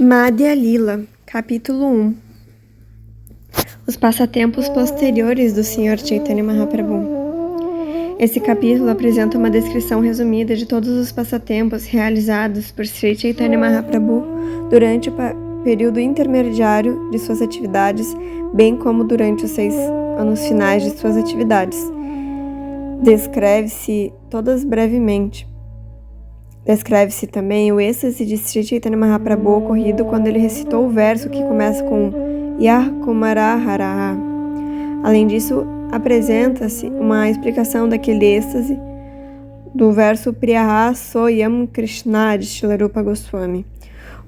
Madhya Lila, capítulo 1. Os passatempos posteriores do Sr. Chaitanya Mahaprabhu. Esse capítulo apresenta uma descrição resumida de todos os passatempos realizados por Sri Chaitanya Mahaprabhu durante o período intermediário de suas atividades, bem como durante os 6 anos finais de suas atividades. Descreve-se todas brevemente. Descreve-se também o êxtase de Sri Chaitanya Mahaprabhu ocorrido quando ele recitou o verso que começa com Yah Kumara Haraha. Além disso, apresenta-se uma explicação daquele êxtase do verso Priyaha Soyam Krishna de Srila Rupa Goswami.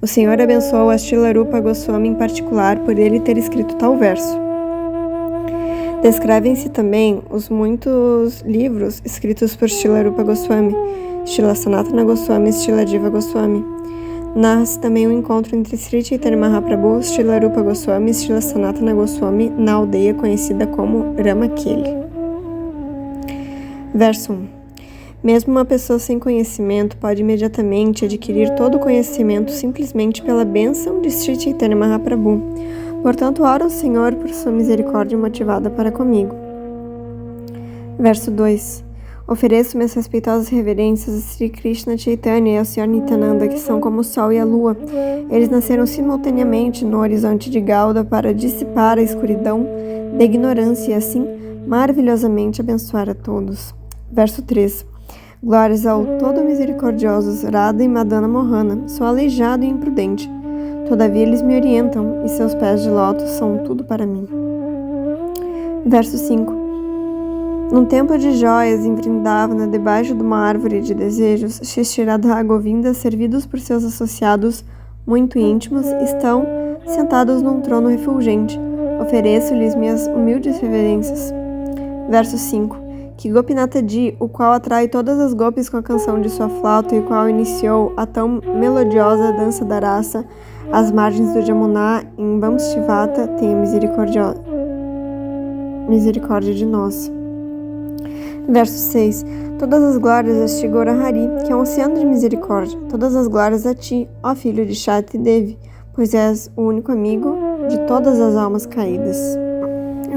O Senhor abençoou a Srila Rupa Goswami em particular por ele ter escrito tal verso. Descrevem-se também os muitos livros escritos por Srila Rupa Goswami, Srila Sanatana Goswami e Srila Jiva Goswami. Narra-se também um encontro entre Sri Chaitanya Mahaprabhu, Srila Rupa Goswami e Srila Sanatana Goswami na aldeia conhecida como Ramakeli. Verso 1. Mesmo uma pessoa sem conhecimento pode imediatamente adquirir todo o conhecimento simplesmente pela bênção de Sri Chaitanya Mahaprabhu. Portanto, oro ao Senhor por sua misericórdia motivada para comigo. Verso 2. Ofereço minhas respeitosas reverências a Sri Krishna Chaitanya e ao Sr. Nityananda, que são como o sol e a lua. Eles nasceram simultaneamente no horizonte de Gauda para dissipar a escuridão da ignorância e assim maravilhosamente abençoar a todos. Verso 3. Glórias ao todo misericordiosos Radha e Madana Mohana. Sou aleijado e imprudente. Todavia eles me orientam e seus pés de lótus são tudo para mim. Verso 5. Num templo de joias em Vrindavana, debaixo de uma árvore de desejos, Shri Radha Govinda, servidos por seus associados muito íntimos, estão sentados num trono refulgente. Ofereço-lhes minhas humildes reverências. Verso 5. Que Gopinatha Ji, o qual atrai todas as gopis com a canção de sua flauta e o qual iniciou a tão melodiosa dança da raça às margens do Jamuna em Vamshivata, tenha misericórdia de nós. Verso 6. Todas as glórias a Shri Gaurahari, que é um oceano de misericórdia. Todas as glórias a ti, ó filho de Shati Devi, pois és o único amigo de todas as almas caídas.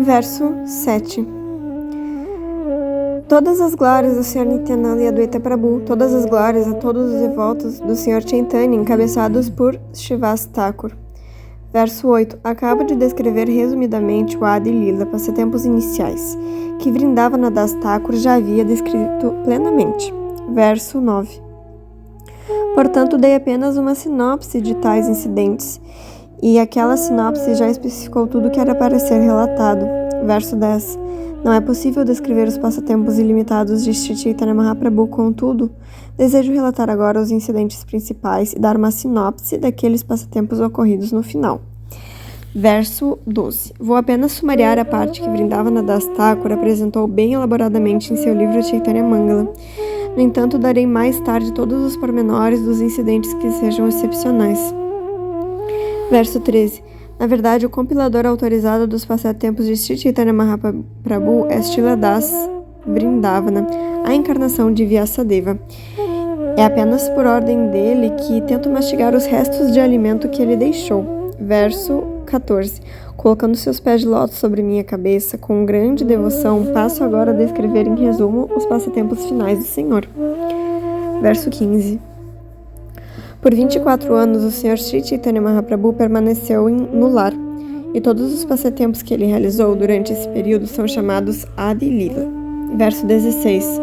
Verso 7. Todas as glórias ao Sr. Nityananda e Advaita Prabhu, todas as glórias a todos os devotos do Sr. Chaitanya, encabeçados por Srivas Thakur. Verso 8. Acabo de descrever resumidamente o Adi Lila, passatempos iniciais, que Vrindavana Das Thakur já havia descrito plenamente. Verso 9. Portanto, dei apenas uma sinopse de tais incidentes, e aquela sinopse já especificou tudo o que era para ser relatado. Verso 10. Não é possível descrever os passatempos ilimitados de Sri Chaitanya Mahaprabhu, contudo, desejo relatar agora os incidentes principais e dar uma sinopse daqueles passatempos ocorridos no final. Verso 12. Vou apenas sumariar a parte que Vrindavana Das Thakur apresentou bem elaboradamente em seu livro Chaitanya Mangala. No entanto, darei mais tarde todos os pormenores dos incidentes que sejam excepcionais. Verso 13. Na verdade, o compilador autorizado dos passatempos de Sri Chaitanya Mahaprabhu é Srila Das Vrindavana, a encarnação de Vyasadeva. É apenas por ordem dele que tento mastigar os restos de alimento que ele deixou. Verso 14. Colocando seus pés de lótus sobre minha cabeça, com grande devoção, passo agora a descrever em resumo os passatempos finais do Senhor. Verso 15. Por 24 anos, o Sr. Sri Chaitanya Mahaprabhu permaneceu no lar, e todos os passatempos que ele realizou durante esse período são chamados Adi Lila. Verso 16.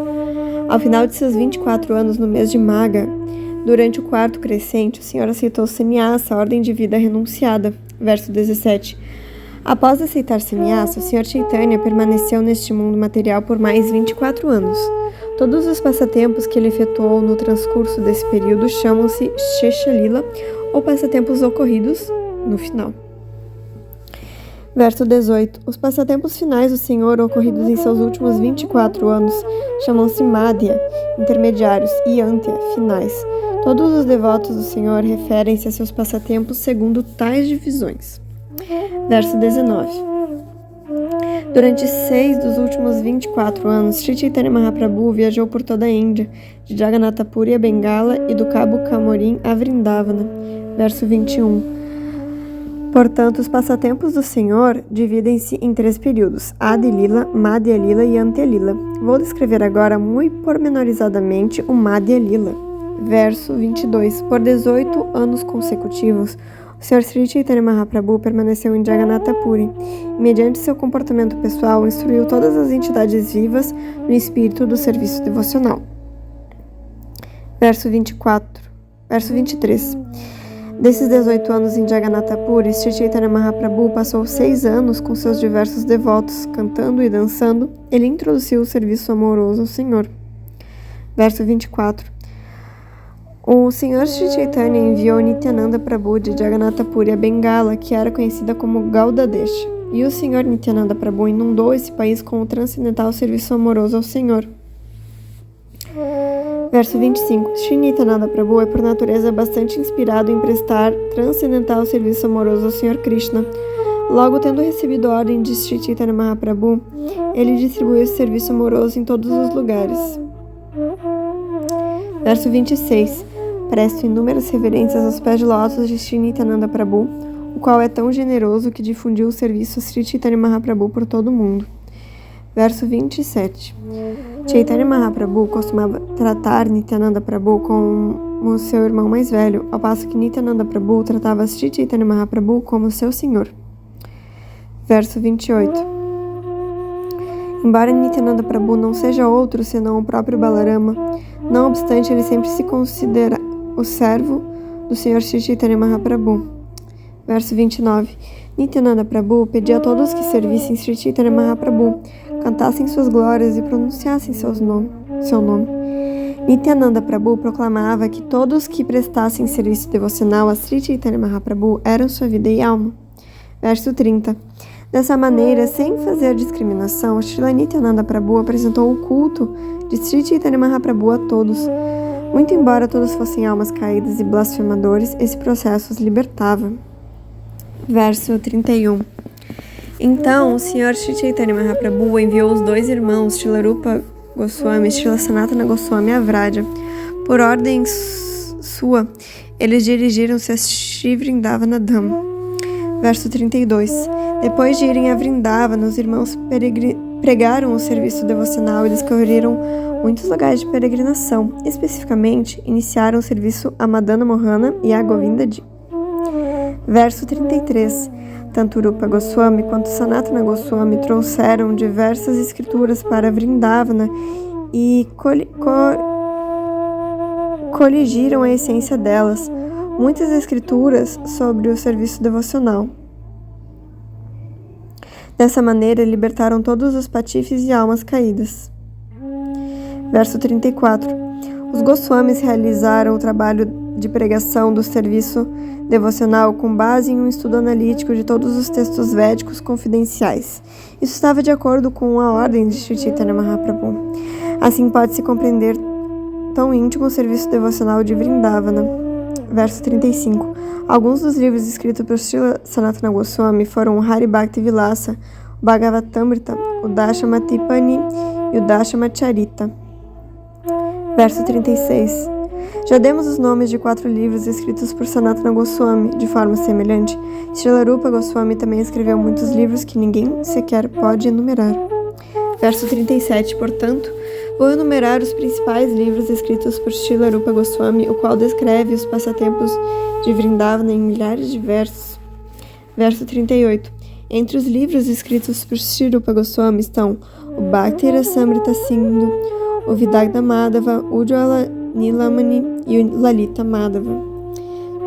Ao final de seus 24 anos, no mês de Magha, durante o quarto crescente, o Senhor aceitou sannyasa, a ordem de vida renunciada. Verso 17. Após aceitar sannyasa, o Sr. Chaitanya permaneceu neste mundo material por mais 24 anos. Todos os passatempos que ele efetuou no transcurso desse período chamam-se Shesha Lila, ou passatempos ocorridos no final. Verso 18. Os passatempos finais do Senhor ocorridos em seus últimos 24 anos chamam-se Madhya, intermediários, e Antya, finais. Todos os devotos do Senhor referem-se a seus passatempos segundo tais divisões. Verso 19. Durante 6 dos últimos 24 anos, Sri Chaitanya Mahaprabhu viajou por toda a Índia, de Jagannath Puri a Bengala e do Cabo Camorim a Vrindavana. Verso 21. Portanto, os passatempos do Senhor dividem-se em 3 períodos: Adi Lila, Madhya Lila e Antya Lila. Vou descrever agora muito pormenorizadamente o Madhya Lila. Verso 22. Por 18 anos consecutivos, o Sr. Sri Chaitanya Mahaprabhu permaneceu em Jagannatha Puri e, mediante seu comportamento pessoal, instruiu todas as entidades vivas no espírito do serviço devocional. Verso 23. Desses 18 anos em Jagannatha Puri, Sri Chaitanya Mahaprabhu passou 6 anos com seus diversos devotos, cantando e dançando. Ele introduziu o serviço amoroso ao Senhor. Verso 24. O Sr. Sri Chaitanya enviou Nityananda Prabhu de Jagannatha Puri a Bengala, que era conhecida como Gaudadesh, e o Sr. Nityananda Prabhu inundou esse país com o transcendental serviço amoroso ao Senhor. Verso 25. Sri Nityananda Prabhu é por natureza bastante inspirado em prestar transcendental serviço amoroso ao Sr. Krishna. Logo, tendo recebido a ordem de Sri Chaitanya Mahaprabhu, ele distribuiu esse serviço amoroso em todos os lugares. Verso 26. Presto inúmeras reverências aos pés de lótus de Sri Nityananda Prabhu, o qual é tão generoso que difundiu o serviço a Sri Chaitanya Mahaprabhu por todo o mundo. Verso 27. Chaitanya Mahaprabhu costumava tratar Nityananda Prabhu como seu irmão mais velho, ao passo que Nityananda Prabhu tratava Sri Chaitanya Mahaprabhu como seu senhor. Verso 28. Embora Nityananda Prabhu não seja outro senão o próprio Balarama, não obstante ele sempre se considera o servo do Sr. Sri Chaitanya Mahaprabhu. Verso 29. Nityananda Prabhu pedia a todos que servissem Sri Chaitanya Mahaprabhu, cantassem suas glórias e pronunciassem seu nome. Nityananda Prabhu proclamava que todos que prestassem serviço devocional a Sri Chaitanya Mahaprabhu eram sua vida e alma. Verso 30. Dessa maneira, sem fazer discriminação, Srila Nityananda Prabhu apresentou o culto de Sri Chaitanya Mahaprabhu a todos. Muito embora todos fossem almas caídas e blasfemadores, esse processo os libertava. Verso 31. Então, o Sr. Sri Chaitanya Mahaprabhu enviou os 2 irmãos, Srila Rupa Goswami e Srila Sanatana Goswami a Vraja. Por ordem sua, eles dirigiram-se a Shri Vrindavana Dham. Verso 32. Depois de irem a Vrindavana, os irmãos pregaram o serviço devocional e descobriram muitos lugares de peregrinação. Especificamente, iniciaram o serviço a Madana Mohana e a Govinda Ji. Verso 33. Tanto Rupa Goswami quanto Sanatana Goswami trouxeram diversas escrituras para Vrindavana e coligiram a essência delas, muitas escrituras sobre o serviço devocional. Dessa maneira, libertaram todos os patifes e almas caídas. Verso 34. Os Goswamis realizaram o trabalho de pregação do serviço devocional com base em um estudo analítico de todos os textos védicos confidenciais. Isso estava de acordo com a ordem de Sri Chaitanya Mahaprabhu. Assim pode-se compreender tão íntimo o serviço devocional de Vrindavana. Verso 35. Alguns dos livros escritos por Srila Sanatana Goswami foram o Hari Bhakti Vilasa, o Bhagavatamrita, o Dashama Tipani e o Dashama Charita. Verso 36. Já demos os nomes de 4 livros escritos por Sanatana Goswami. De forma semelhante, Srila Rupa Goswami também escreveu muitos livros que ninguém sequer pode enumerar. Verso 37. Portanto, vou enumerar os principais livros escritos por Srila Rupa Goswami, o qual descreve os passatempos de Vrindavana em milhares de versos. Verso 38. Entre os livros escritos por Sri Rupa Goswami estão o Bhakti Rasamrita Sindhu, o Vidagdha Madhava, o Ujjvala Nilamani e o Lalita Madhava.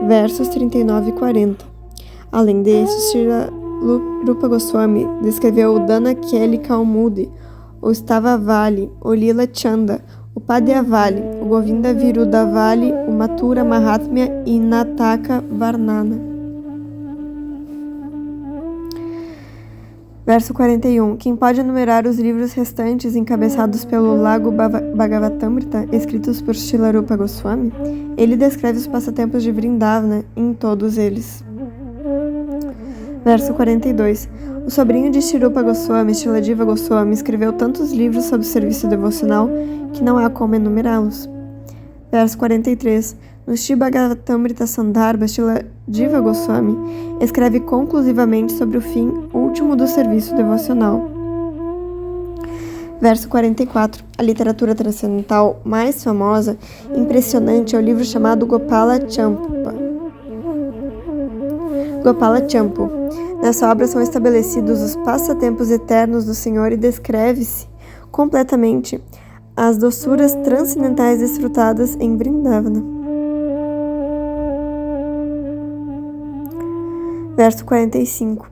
Versos 39 e 40. Além destes, Srila Rupa Goswami descreveu o Dana Keli Kaumudi, o Stavavali, o Lila Chanda, o Padyavali, o Govinda Virudavali, o Mathura Mahatmya e Nataka Varnana. Verso 41. Quem pode enumerar os livros restantes encabeçados pelo Lago Bhagavatamrita, escritos por Srila Rupa Goswami? Ele descreve os passatempos de Vrindavana em todos eles. Verso 42. O sobrinho de Sri Rupa Goswami, Srila Jiva Goswami, escreveu tantos livros sobre o serviço devocional que não há como enumerá-los. Verso 43. No Shri Bhagavatamrita Sandarbha, Srila Jiva Goswami escreve conclusivamente sobre o fim último do serviço devocional. Verso 44. A literatura transcendental mais famosa e impressionante é o livro chamado Gopala Champu. Nessa obra são estabelecidos os passatempos eternos do Senhor e descreve-se completamente as doçuras transcendentais desfrutadas em Vrindavana. Verso 45.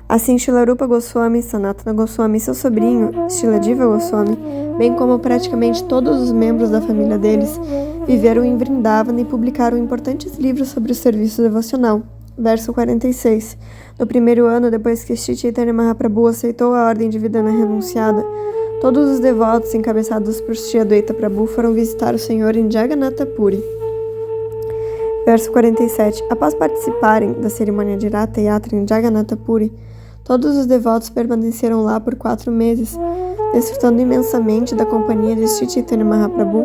Assim, Srila Rupa Goswami, Sanatana Goswami e seu sobrinho, Srila Jiva Goswami, bem como praticamente todos os membros da família deles, viveram em Vrindavana e publicaram importantes livros sobre o serviço devocional. Verso 46. No primeiro ano, depois que Sri Chaitanya Mahaprabhu aceitou a ordem de vida renunciada, todos os devotos encabeçados por Sri Adwaita Prabhu foram visitar o Senhor em Jagannatha Puri. Verso 47. Após participarem da cerimônia de Ratha Yatra em Jagannatha Puri, todos os devotos permaneceram lá por 4 meses, desfrutando imensamente da companhia de Sri Chaitanya Mahaprabhu,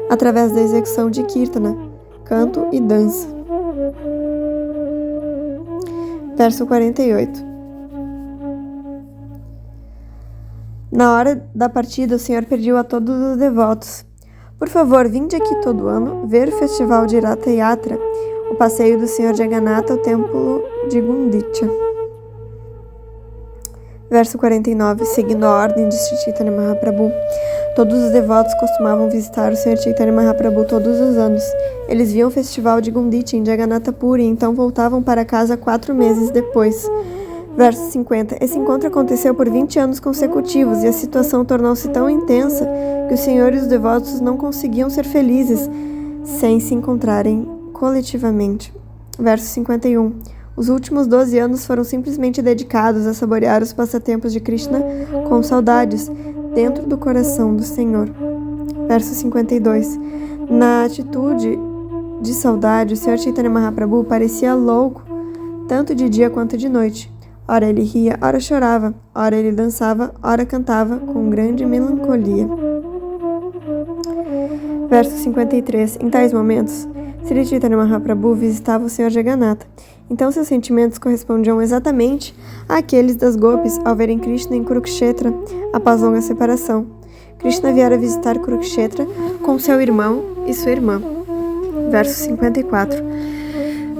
através da execução de Kirtana, canto e dança. Verso 48. Na hora da partida, o Senhor pediu a todos os devotos: por favor, vinde aqui todo ano ver o festival de Ratha Yatra, o passeio do Senhor Jagannatha ao templo de Gundicha. Verso 49. Seguindo a ordem de Sri Chaitanya Mahaprabhu, todos os devotos costumavam visitar o Senhor Chaitanya Mahaprabhu todos os anos. Eles viam o festival de Gundicha em Jagannatha Puri e então voltavam para casa 4 meses depois. Verso 50. Esse encontro aconteceu por 20 anos consecutivos e a situação tornou-se tão intensa que o Senhor e os devotos não conseguiam ser felizes sem se encontrarem coletivamente. Verso 51. Os últimos 12 anos foram simplesmente dedicados a saborear os passatempos de Krishna com saudades dentro do coração do Senhor. Verso 52. Na atitude de saudade, o Senhor Chaitanya Mahaprabhu parecia louco, tanto de dia quanto de noite. Ora ele ria, ora chorava, ora ele dançava, ora cantava com grande melancolia. Verso 53. Em tais momentos, Sri Chaitanya Mahaprabhu visitava o Senhor Jagannatha. Então seus sentimentos correspondiam exatamente àqueles das gopis ao verem Krishna em Kurukshetra após longa separação. Krishna viera visitar Kurukshetra com seu irmão e sua irmã. Verso 54.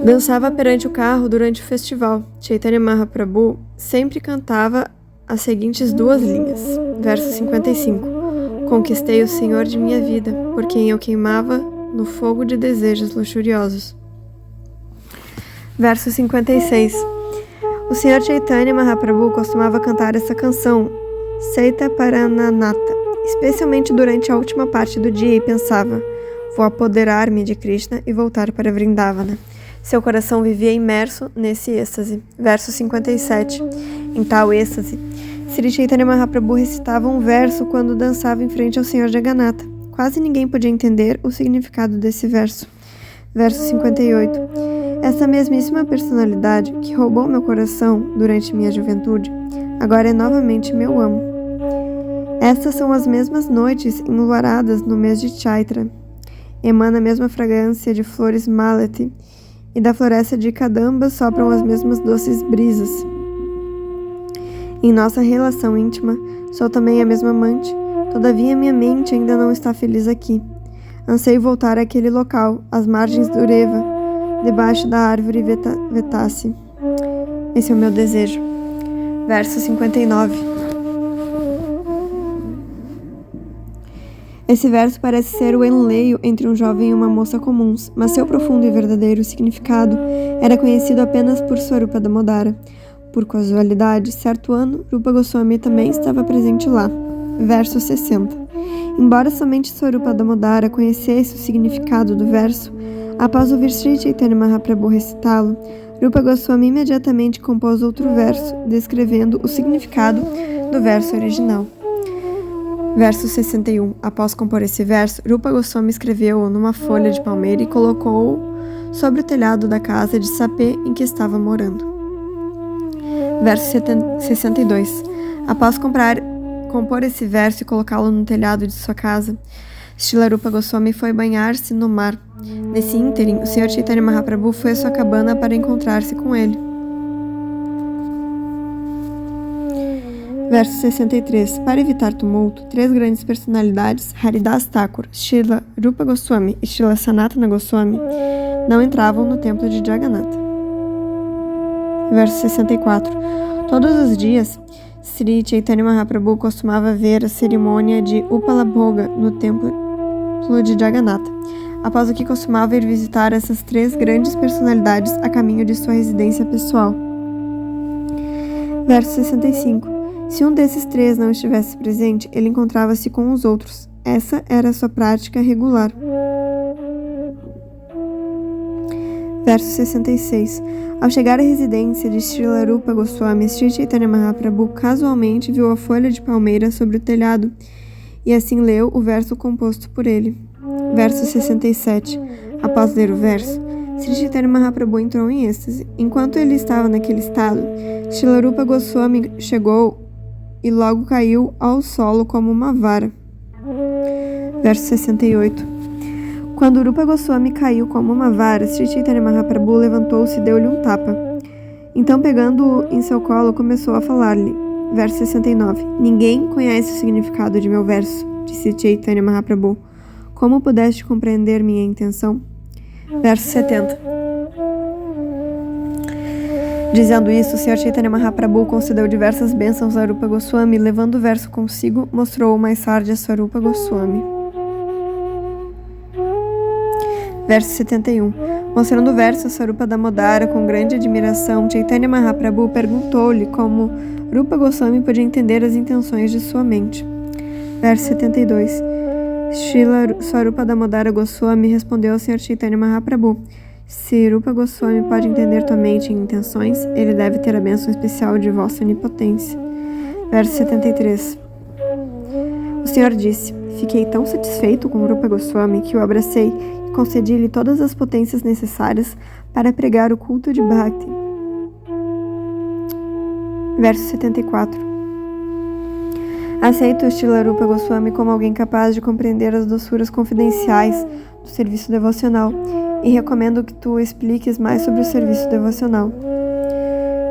Dançava perante o carro durante o festival. Chaitanya Mahaprabhu sempre cantava as seguintes 2 linhas. Verso 55. Conquistei o Senhor de minha vida, por quem eu queimava no fogo de desejos luxuriosos. Verso 56. O Senhor Chaitanya Mahaprabhu costumava cantar essa canção, Seita Parananata, especialmente durante a última parte do dia, e pensava: vou apoderar-me de Krishna e voltar para Vrindavana. Seu coração vivia imerso nesse êxtase. Verso 57. Em tal êxtase, Sri Chaitanya Mahaprabhu recitava um verso quando dançava em frente ao Senhor Jagannatha. Quase ninguém podia entender o significado desse verso. Verso 58. Essa mesmíssima personalidade que roubou meu coração durante minha juventude, agora é novamente meu amo. Estas são as mesmas noites enluaradas no mês de Chaitra. Emana a mesma fragrância de flores malati, e da floresta de Kadamba sopram as mesmas doces brisas. Em nossa relação íntima, sou também a mesma amante, todavia minha mente ainda não está feliz aqui. Anseio voltar àquele local, às margens do Ureva, debaixo da árvore Vetasi. Esse é o meu desejo. Verso 59. Esse verso parece ser o enleio entre um jovem e uma moça comuns, mas seu profundo e verdadeiro significado era conhecido apenas por Swarupa Damodara. Por casualidade, certo ano, Rupa Goswami também estava presente lá. Verso 60. Embora somente Swarupa Damodara conhecesse o significado do verso, após ouvir Sri Chaitanya Mahaprabhu recitá-lo, Rupa Goswami imediatamente compôs outro verso, descrevendo o significado do verso original. Verso 61. Após compor esse verso, Rupa Goswami escreveu-o numa folha de palmeira e colocou-o sobre o telhado da casa de sapê em que estava morando. Verso 62. Após compor esse verso e colocá-lo no telhado de sua casa, Shila Goswami foi banhar-se no mar. Nesse ínterim, o Sr. Chaitanya Mahaprabhu foi à sua cabana para encontrar-se com ele. Verso 63. Para evitar tumulto, 3 grandes personalidades, Haridas Thakur, Srila Rupa Goswami e Srila Sanatana Goswami, não entravam no templo de Jagannatha. Verso 64. Todos os dias, Sri Chaitanya Mahaprabhu costumava ver a cerimônia de Upalabhoga no templo de Jagannatha, após o que costumava ir visitar essas 3 grandes personalidades a caminho de sua residência pessoal. Verso 65. Se um desses 3 não estivesse presente, ele encontrava-se com os outros. Essa era a sua prática regular. Verso 66. Ao chegar à residência de Srila Rupa Goswami, Sri Chaitanya Mahaprabhu casualmente viu a folha de palmeira sobre o telhado e assim leu o verso composto por ele. Verso 67. Após ler o verso, Sri Chaitanya Mahaprabhu entrou em êxtase. Enquanto ele estava naquele estado, Srila Rupa Goswami chegou e logo caiu ao solo como uma vara. Verso 68. Quando Rupa Goswami caiu como uma vara, Sri Chaitanya Mahaprabhu levantou-se e deu-lhe um tapa. Então, pegando-o em seu colo, começou a falar-lhe. Verso 69. Ninguém conhece o significado de meu verso, disse Chaitanya Mahaprabhu. Como pudeste compreender minha intenção? Verso 70. Dizendo isso, o Sr. Chaitanya Mahaprabhu concedeu diversas bênçãos a Rupa Goswami e, levando o verso consigo, mostrou mais tarde a Swarupa Goswami. Verso 71. Mostrando o verso a Swarupa Damodara com grande admiração, Chaitanya Mahaprabhu perguntou-lhe como Rupa Goswami podia entender as intenções de sua mente. Verso 72. Srila Swarupa Damodara Goswami respondeu ao Sr. Chaitanya Mahaprabhu: se Rupa Goswami pode entender tua mente e intenções, ele deve ter a bênção especial de vossa onipotência. Verso 73. O Senhor disse: fiquei tão satisfeito com Rupa Goswami que o abracei e concedi-lhe todas as potências necessárias para pregar o culto de Bhakti. Verso 74. Aceito o Srila Rupa Goswami como alguém capaz de compreender as doçuras confidenciais do serviço devocional e recomendo que tu expliques mais sobre o serviço devocional.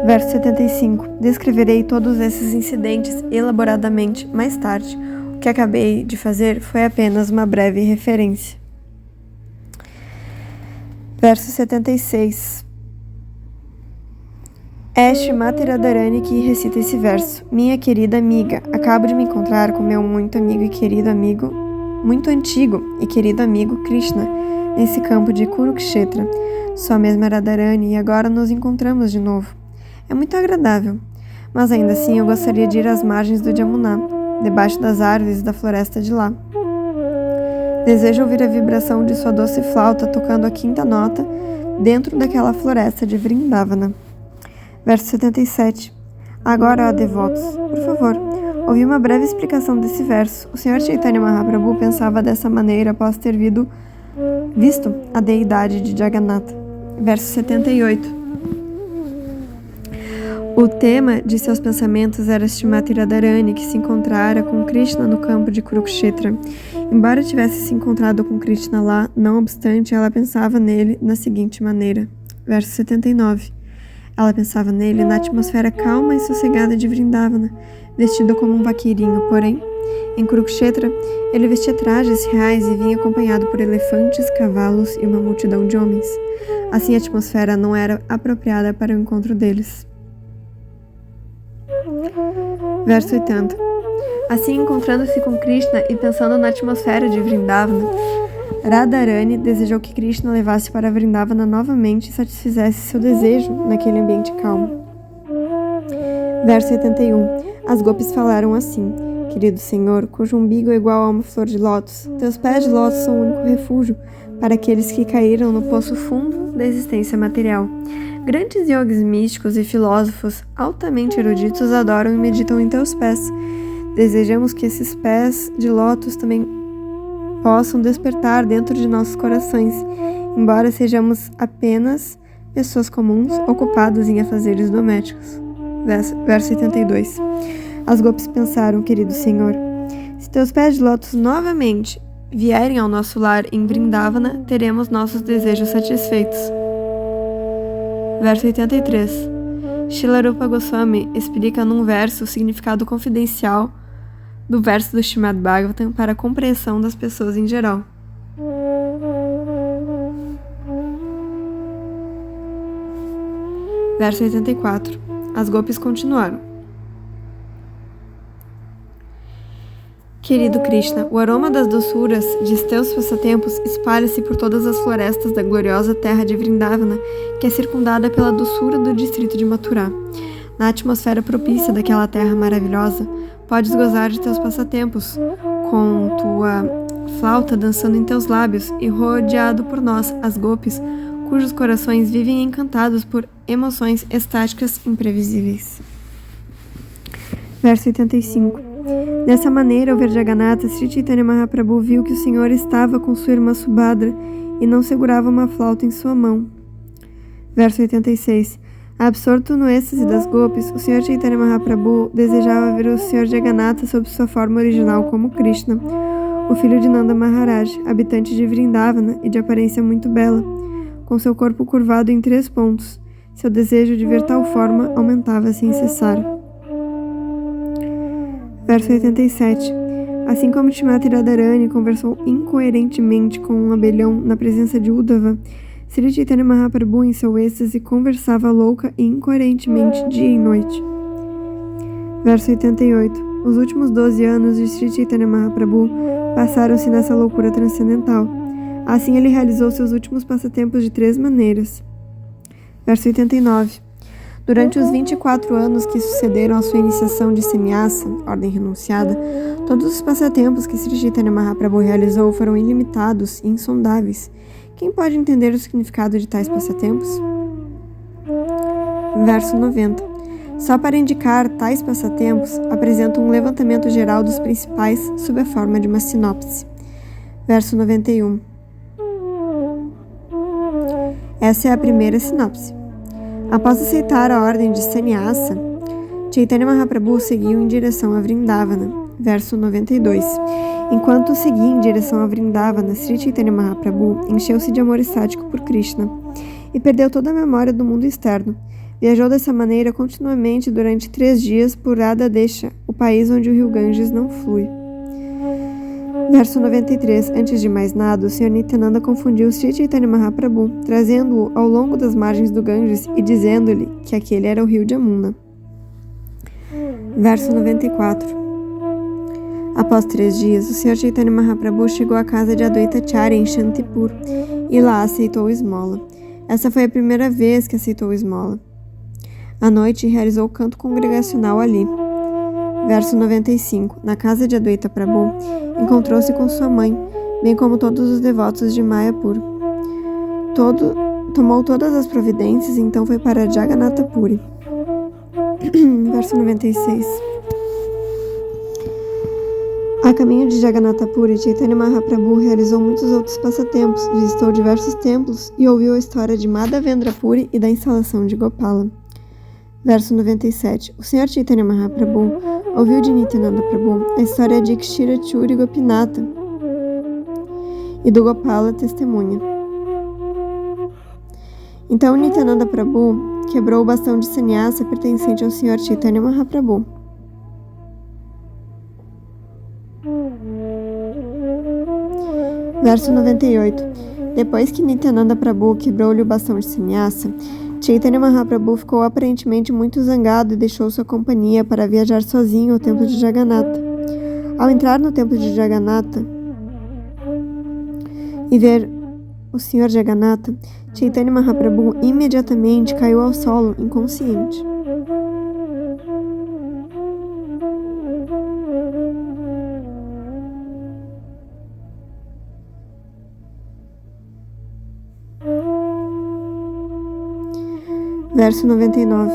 Verso 75. Descreverei todos esses incidentes elaboradamente mais tarde. O que acabei de fazer foi apenas uma breve referência. Verso 76. É Srimati Radharani que recita esse verso. Minha querida amiga, acabo de me encontrar com meu muito antigo e querido amigo Krishna, nesse campo de Kurukshetra. Sou a mesma Radharani e agora nos encontramos de novo. É muito agradável, mas ainda assim eu gostaria de ir às margens do Jamuna, debaixo das árvores da floresta de lá. Desejo ouvir a vibração de sua doce flauta tocando a 5ª nota dentro daquela floresta de Vrindavana. Verso 77. Agora, ó devotos, por favor, ouvi uma breve explicação desse verso. O Sr. Chaitanya Mahaprabhu pensava dessa maneira após ter visto a deidade de Jagannatha. Verso 78. O tema de seus pensamentos era Srimati Radharani, que se encontrara com Krishna no campo de Kurukshetra. Embora tivesse se encontrado com Krishna lá, não obstante, ela pensava nele na seguinte maneira. Verso 79. Ela pensava nele na atmosfera calma e sossegada de Vrindavana, vestido como um vaqueirinho, porém, em Kurukshetra, ele vestia trajes reais e vinha acompanhado por elefantes, cavalos e uma multidão de homens. Assim, a atmosfera não era apropriada para o encontro deles. Verso 80. Assim, encontrando-se com Krishna e pensando na atmosfera de Vrindavana, Radharani desejou que Krishna levasse para Vrindavana novamente e satisfizesse seu desejo naquele ambiente calmo. Verso 81. As gopis falaram assim: querido Senhor, cujo umbigo é igual a uma flor de lótus, teus pés de lótus são o único refúgio para aqueles que caíram no poço fundo da existência material. Grandes yogis místicos e filósofos altamente eruditos adoram e meditam em teus pés. Desejamos que esses pés de lótus também possam despertar dentro de nossos corações, embora sejamos apenas pessoas comuns ocupadas em afazeres domésticos. Verso 82. As gopis pensaram, querido Senhor, se teus pés de lótus novamente vierem ao nosso lar em Vrindavana, teremos nossos desejos satisfeitos. Verso 83. Srila Rupa Goswami explica num verso o significado confidencial do verso do Srimad Bhagavatam para a compreensão das pessoas em geral. Verso 84. As gopis continuaram. Querido Krishna, o aroma das doçuras de teus passatempos espalha-se por todas as florestas da gloriosa terra de Vrindavana, que é circundada pela doçura do distrito de Mathura. Na atmosfera propícia daquela terra maravilhosa, podes gozar de teus passatempos, com tua flauta dançando em teus lábios e rodeado por nós, as gopis, cujos corações vivem encantados por emoções estáticas imprevisíveis. Verso 85. Dessa maneira, ao ver Jagannatha, Sri Chaitanya Mahaprabhu viu que o Senhor estava com sua irmã Subhadra e não segurava uma flauta em sua mão. Verso 86. Absorto no êxtase das gopis, o Senhor Chaitanya Mahaprabhu desejava ver o Senhor Jagannatha sob sua forma original como Krishna, o filho de Nanda Maharaj, habitante de Vrindavana e de aparência muito bela, com seu corpo curvado em 3 pontos. Seu desejo de ver tal forma aumentava sem cessar. Verso 87. Assim como Shrimati Radharani conversou incoerentemente com um abelhão na presença de Uddhava, Sri Chaitanya Mahaprabhu em seu êxtase conversava louca e incoerentemente dia e noite. Verso 88. Os últimos 12 anos de Sri Chaitanya Mahaprabhu passaram-se nessa loucura transcendental. Assim ele realizou seus últimos passatempos de 3 maneiras. Verso 89. Durante os 24 anos que sucederam a sua iniciação de sannyasa, ordem renunciada, todos os passatempos que Sri Chaitanya Mahaprabhu realizou foram ilimitados e insondáveis. Quem pode entender o significado de tais passatempos? Verso 90. Só para indicar tais passatempos, apresenta um levantamento geral dos principais sob a forma de uma sinopse. Verso 91. Essa é a primeira sinopse. Após aceitar a ordem de sannyasa, Chaitanya Mahaprabhu seguiu em direção a Vrindavana. Verso 92. Enquanto seguia em direção a Vrindavana, Sri Chaitanya Mahaprabhu encheu-se de amor estático por Krishna e perdeu toda a memória do mundo externo. Viajou dessa maneira continuamente durante 3 dias por Radhadesha, o país onde o rio Ganges não flui. Verso 93. Antes de mais nada, o Sr. Nityananda confundiu Sri Chaitanya Mahaprabhu, trazendo-o ao longo das margens do Ganges e dizendo-lhe que aquele era o rio de Amuna. Verso 94. Após 3 dias, o Sr. Chaitanya Mahaprabhu chegou à casa de Advaita Acharya em Shantipur e lá aceitou esmola. Essa foi a primeira vez que aceitou esmola. À noite, realizou o canto congregacional ali. Verso 95. Na casa de Advaita Prabhu, encontrou-se com sua mãe, bem como todos os devotos de Mayapur. Tomou todas as providências e então foi para Jagannatha Puri. Verso 96. A caminho de Jagannatha Puri, Chaitanya Mahaprabhu realizou muitos outros passatempos, visitou diversos templos e ouviu a história de Madhavendra Puri e da instalação de Gopala. Verso 97. O Sr. Chaitanya Mahaprabhu ouviu de Nityananda Prabhu a história de Kshira Churi Gopinatha e do Gopala testemunha. Então Nityananda Prabhu quebrou o bastão de sannyasa pertencente ao Sr. Chaitanya Mahaprabhu. Verso 98. Depois que Nityananda Prabhu quebrou-lhe o bastão de sannyasa, Chaitanya Mahaprabhu ficou aparentemente muito zangado e deixou sua companhia para viajar sozinho ao templo de Jagannatha. Ao entrar no templo de Jagannatha e ver o Sr. Jagannatha, Chaitanya Mahaprabhu imediatamente caiu ao solo, inconsciente. Verso 99.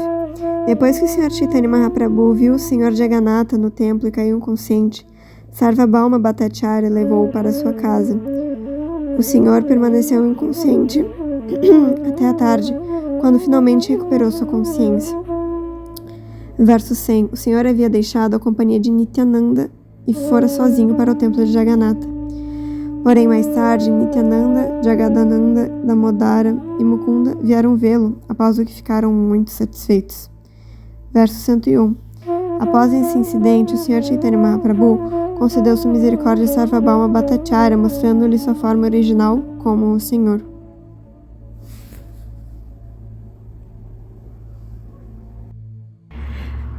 Depois que o Sr. Chaitanya Mahaprabhu viu o Sr. Jagannatha no templo e caiu inconsciente, Sarvabhauma Bhattacharya levou-o para sua casa. O Senhor permaneceu inconsciente até a tarde, quando finalmente recuperou sua consciência. Verso 100. O Senhor havia deixado a companhia de Nityananda e fora sozinho para o templo de Jagannatha. Porém, mais tarde, Nityananda, Jagadananda, Damodara e Mukunda vieram vê-lo, após o que ficaram muito satisfeitos. Verso 101. Após esse incidente, o Sr. Chaitanya Mahaprabhu concedeu sua misericórdia a Sarvabhauma Bhattacharya, mostrando-lhe sua forma original como o Senhor.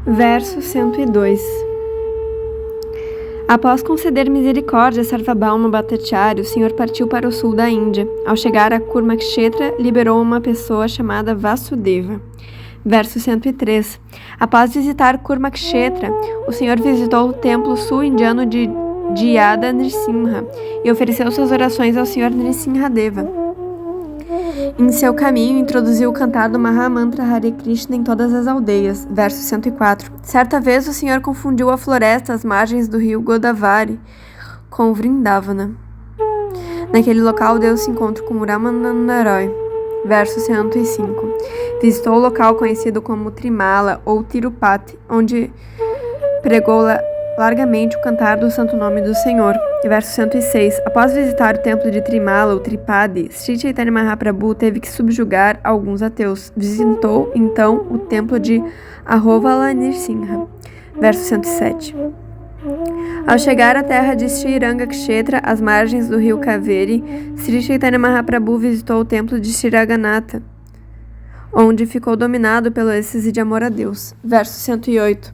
Verso 102. Após conceder misericórdia a Sarvabhauma Bhattacharya, o Senhor partiu para o sul da Índia. Ao chegar a Kurmakshetra, liberou uma pessoa chamada Vasudeva. Verso 103. Após visitar Kurmakshetra, o Senhor visitou o templo sul-indiano de Jyada Nrsimha e ofereceu suas orações ao Senhor Nrsimhadeva. Em seu caminho, introduziu o cantar do Mahamantra Hare Krishna em todas as aldeias. Verso 104. Certa vez, o Senhor confundiu a floresta às margens do rio Godavari com Vrindavana. Naquele local, deu-se encontro com Ramananda Roy. Verso 105. Visitou o local conhecido como Trimala ou Tirupati, onde pregou largamente o cantar do santo nome do Senhor. Verso 106. Após visitar o templo de Trimala ou Tripadi, Sri Chaitanya Mahaprabhu teve que subjugar alguns ateus. Visitou então o templo de Ahovala Nrsimha. Verso 107. Ao chegar à terra de Sri Rangakshetra, às margens do rio Kaveri, Sri Chaitanya Mahaprabhu visitou o templo de Sri Raganatha, onde ficou dominado pelo êxtase de amor a Deus. Verso 108.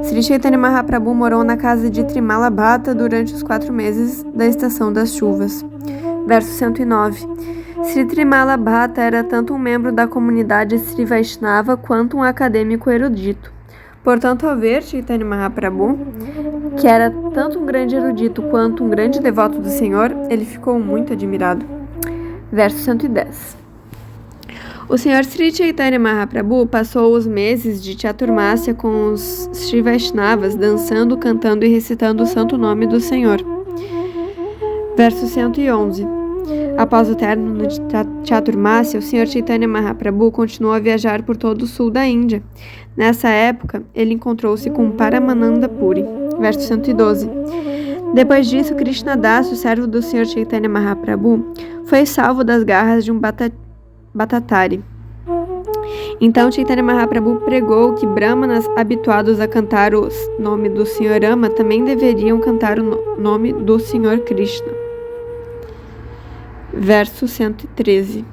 Sri Chaitanya Mahaprabhu morou na casa de Trimala Bhatta durante os 4 meses da estação das chuvas. Verso 109. Sri Trimala Bhatta era tanto um membro da comunidade Sri Vaishnava quanto um acadêmico erudito. Portanto, ao ver Chaitanya Mahaprabhu, que era tanto um grande erudito quanto um grande devoto do Senhor, ele ficou muito admirado. Verso 110. O Senhor Sri Chaitanya Mahaprabhu passou os meses de Chaturmasya com os Sri Vaishnavas, dançando, cantando e recitando o santo nome do Senhor. Verso 111. Após o término de Chaturmasya, o Senhor Chaitanya Mahaprabhu continuou a viajar por todo o sul da Índia. Nessa época, ele encontrou-se com Paramananda Puri. Verso 112. Depois disso, Krishnadas, o servo do Senhor Chaitanya Mahaprabhu, foi salvo das garras de um Bhattatari. Então Chaitanya Mahaprabhu pregou que brahmanas habituados a cantar o nome do Senhor Rama também deveriam cantar o nome do Senhor Krishna. Verso 113.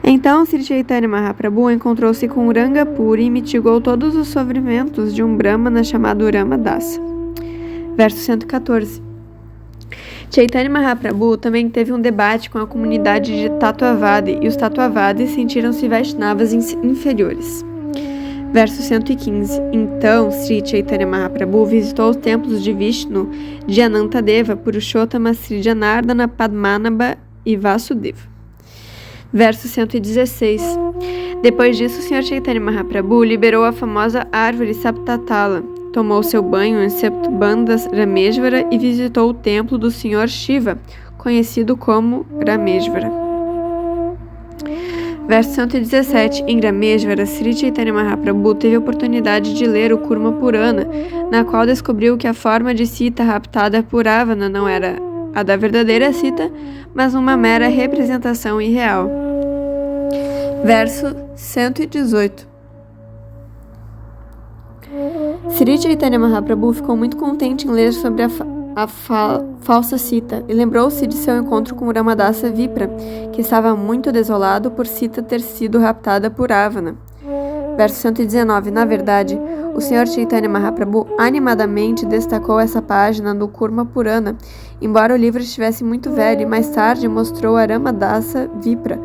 Então Sri Chaitanya Mahaprabhu encontrou-se com Rangapuri e mitigou todos os sofrimentos de um brahmana chamado Ramadasa. Verso 114. Chaitanya Mahaprabhu também teve um debate com a comunidade de Tattvavadi e os Tattvavadis sentiram-se Vaishnavas inferiores. Verso 115. Então, Sri Chaitanya Mahaprabhu visitou os templos de Vishnu, de Anantadeva, Purushottama, Sri Janardana, Padmanabha e Vasudeva. Verso 116. Depois disso, o Sr. Chaitanya Mahaprabhu liberou a famosa árvore Saptatala, tomou seu banho em Septubandhas Rameshvara e visitou o templo do Sr. Shiva, conhecido como Rameshvara. Verso 117. Em Rameshvara, Sri Chaitanya Mahaprabhu teve a oportunidade de ler o Kurma Purana, na qual descobriu que a forma de Sita raptada por Ravana não era a da verdadeira Sita, mas uma mera representação irreal. Verso 118. Sri Chaitanya Mahaprabhu ficou muito contente em ler sobre a falsa Sita e lembrou-se de seu encontro com Ramadasa Vipra, que estava muito desolado por Sita ter sido raptada por Ravana. Verso 119. Na verdade, o Sr. Chaitanya Mahaprabhu animadamente destacou essa página do Kurma Purana, embora o livro estivesse muito velho, e mais tarde mostrou a Ramadasa Vipra,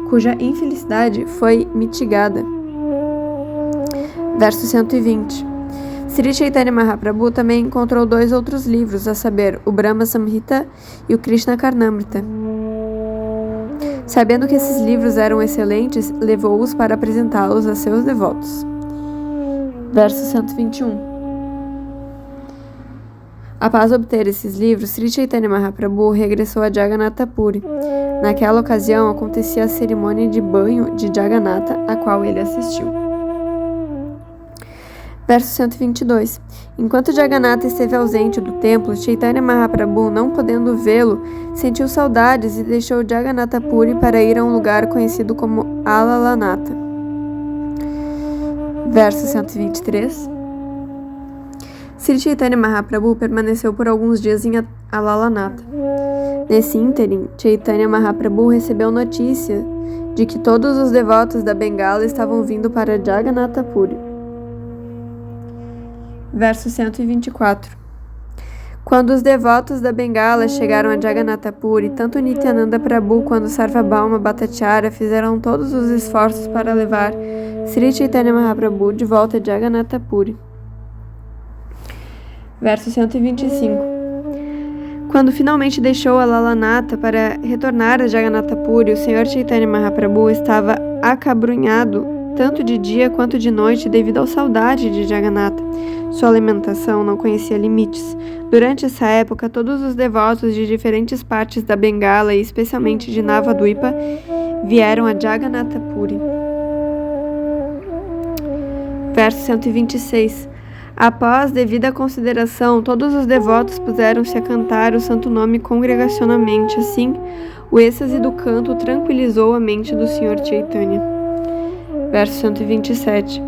cuja infelicidade foi mitigada. Verso 120. Sri Chaitanya Mahaprabhu também encontrou 2 outros livros, a saber, o Brahma Samhita e o Krishna Karnamrita. Sabendo que esses livros eram excelentes, levou-os para apresentá-los a seus devotos. Verso 121. Após obter esses livros, Sri Chaitanya Mahaprabhu regressou a Jagannatha Puri. Naquela ocasião, acontecia a cerimônia de banho de Jagannatha, a qual ele assistiu. Verso 122. Enquanto Jagannatha esteve ausente do templo, Chaitanya Mahaprabhu, não podendo vê-lo, sentiu saudades e deixou Jagannatha Puri para ir a um lugar conhecido como Alalanatha. Verso 123. Sri Chaitanya Mahaprabhu permaneceu por alguns dias em Alalanatha. Nesse ínterim, Chaitanya Mahaprabhu recebeu notícia de que todos os devotos da Bengala estavam vindo para Jagannatha Puri. Verso 124. Quando os devotos da Bengala chegaram a Jagannatha Puri, tanto Nityananda Prabhu quanto Sarvabhauma Bhattacharya fizeram todos os esforços para levar Sri Chaitanya Mahaprabhu de volta a Jagannatha Puri. Verso 125. Quando finalmente deixou a Alalanatha para retornar a Jagannatha Puri, o Senhor Chaitanya Mahaprabhu estava acabrunhado tanto de dia quanto de noite devido à saudade de Jagannatha. Sua alimentação não conhecia limites. Durante essa época, todos os devotos de diferentes partes da Bengala e especialmente de Navadvipa vieram a Jagannatha Puri. Verso 126. Após devida consideração, todos os devotos puseram-se a cantar o santo nome congregacionalmente. Assim, o êxtase do canto tranquilizou a mente do Sr. Chaitanya. Verso 127.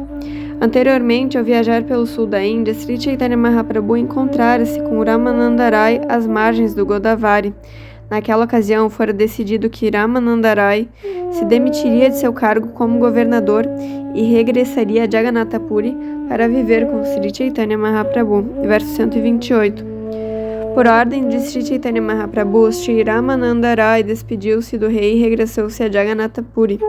Anteriormente, ao viajar pelo sul da Índia, Sri Chaitanya Mahaprabhu encontrara-se com Ramananda Rai às margens do Godavari. Naquela ocasião, fora decidido que Ramananda Rai se demitiria de seu cargo como governador e regressaria a Jagannatha Puri para viver com Sri Chaitanya Mahaprabhu. Verso 128. Por ordem de Sri Chaitanya Mahaprabhu, Sri Ramananda Rai despediu-se do rei e regressou-se a Jagannatha Puri.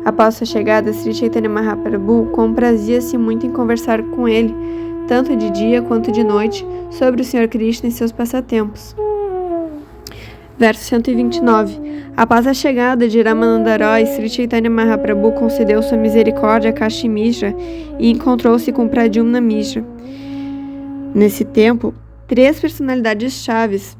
Após sua chegada, Sri Chaitanya Mahaprabhu comprazia-se muito em conversar com ele, tanto de dia quanto de noite, sobre o Sr. Krishna e seus passatempos. Verso 129. Após a chegada de Ramananda Rai, Sri Chaitanya Mahaprabhu concedeu sua misericórdia a Kashi Mishra e encontrou-se com Pradyumna Mishra. Nesse tempo, 3 personalidades chaves,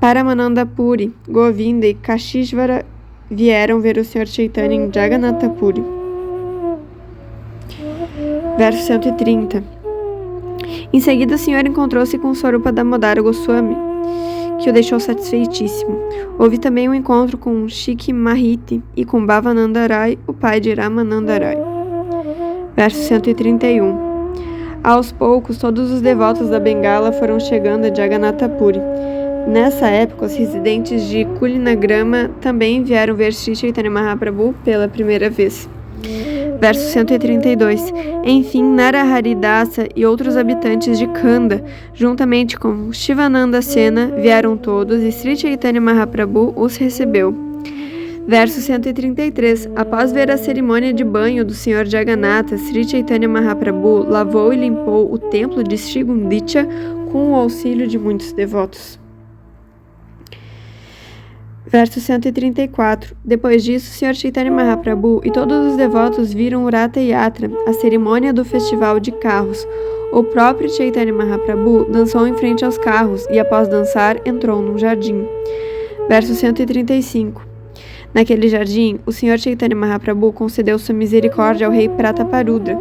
Paramananda Puri, Govinda e Kashishvara, vieram ver o Sr. Chaitanya em Jagannatha Puri. Verso 130. Em seguida, o Senhor encontrou-se com Swarupa Damodara Goswami, que o deixou satisfeitíssimo. Houve também um encontro com Shikhi Mahiti e com Bhavananda Rai, o pai de Ramananda Rai. Verso 131. Aos poucos, todos os devotos da Bengala foram chegando a Jagannatha Puri. Nessa época, os residentes de Kulinagrama também vieram ver Sri Chaitanya Mahaprabhu pela primeira vez. Verso 132. Enfim, Naraharidasa e outros habitantes de Kanda, juntamente com Shivananda Sena, vieram todos e Sri Chaitanya Mahaprabhu os recebeu. Verso 133. Após ver a cerimônia de banho do Sr. Jagannatha, Sri Chaitanya Mahaprabhu lavou e limpou o templo de Sri Gundicha com o auxílio de muitos devotos. Verso 134. Depois disso, o Sr. Chaitanya Mahaprabhu e todos os devotos viram o Ratha Yatra, a cerimônia do festival de carros. O próprio Chaitanya Mahaprabhu dançou em frente aos carros e, após dançar, entrou num jardim. Verso 135. Naquele jardim, o Sr. Chaitanya Mahaprabhu concedeu sua misericórdia ao rei Prataparudra.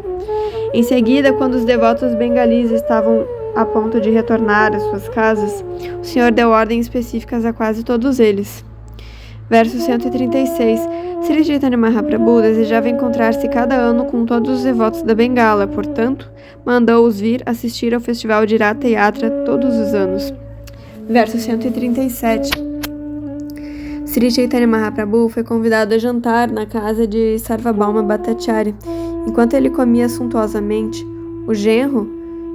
Em seguida, quando os devotos bengalis estavam a ponto de retornar às suas casas, o Senhor deu ordens específicas a quase todos eles. Verso 136. Sri Chaitanya Mahaprabhu desejava encontrar-se cada ano com todos os devotos da Bengala, portanto, mandou-os vir assistir ao festival de Ratha Yatra todos os anos. Verso 137. Sri Chaitanya Mahaprabhu foi convidado a jantar na casa de Sarvabhauma Bhattacharya. Enquanto ele comia suntuosamente, o genro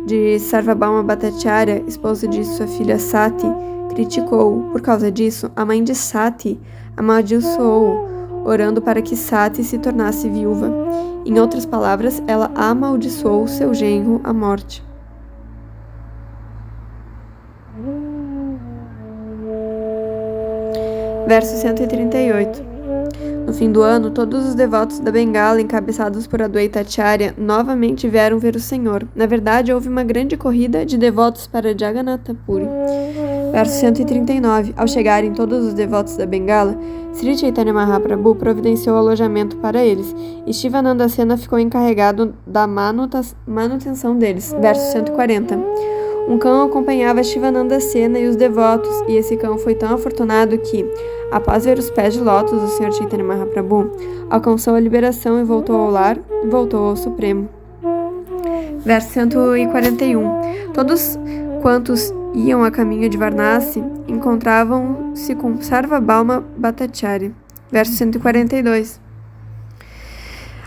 de Sarvabhauma Bhattacharya, esposo de sua filha Sati, criticou-o. Por causa disso, a mãe de Sati amaldiçoou-o, orando para que Sati se tornasse viúva. Em outras palavras, ela amaldiçoou seu genro à morte. Verso 138. No fim do ano, todos os devotos da Bengala, encabeçados por Adwaita Acharya, novamente vieram ver o Senhor. Na verdade, houve uma grande corrida de devotos para Jagannatha Puri. Verso 139. Ao chegarem todos os devotos da Bengala, Sri Chaitanya Mahaprabhu providenciou alojamento para eles, e Shivananda Sena ficou encarregado da manutenção deles. Verso 140. Um cão acompanhava Shivananda Sena e os devotos, e esse cão foi tão afortunado que, após ver os pés de lótus do Sr. Chaitanya Mahaprabhu, alcançou a liberação e voltou ao lar e voltou ao Supremo. Verso 141. Todos quantos iam a caminho de Varanasi encontravam-se com Sarvabhauma Bhattacharya. Verso 142.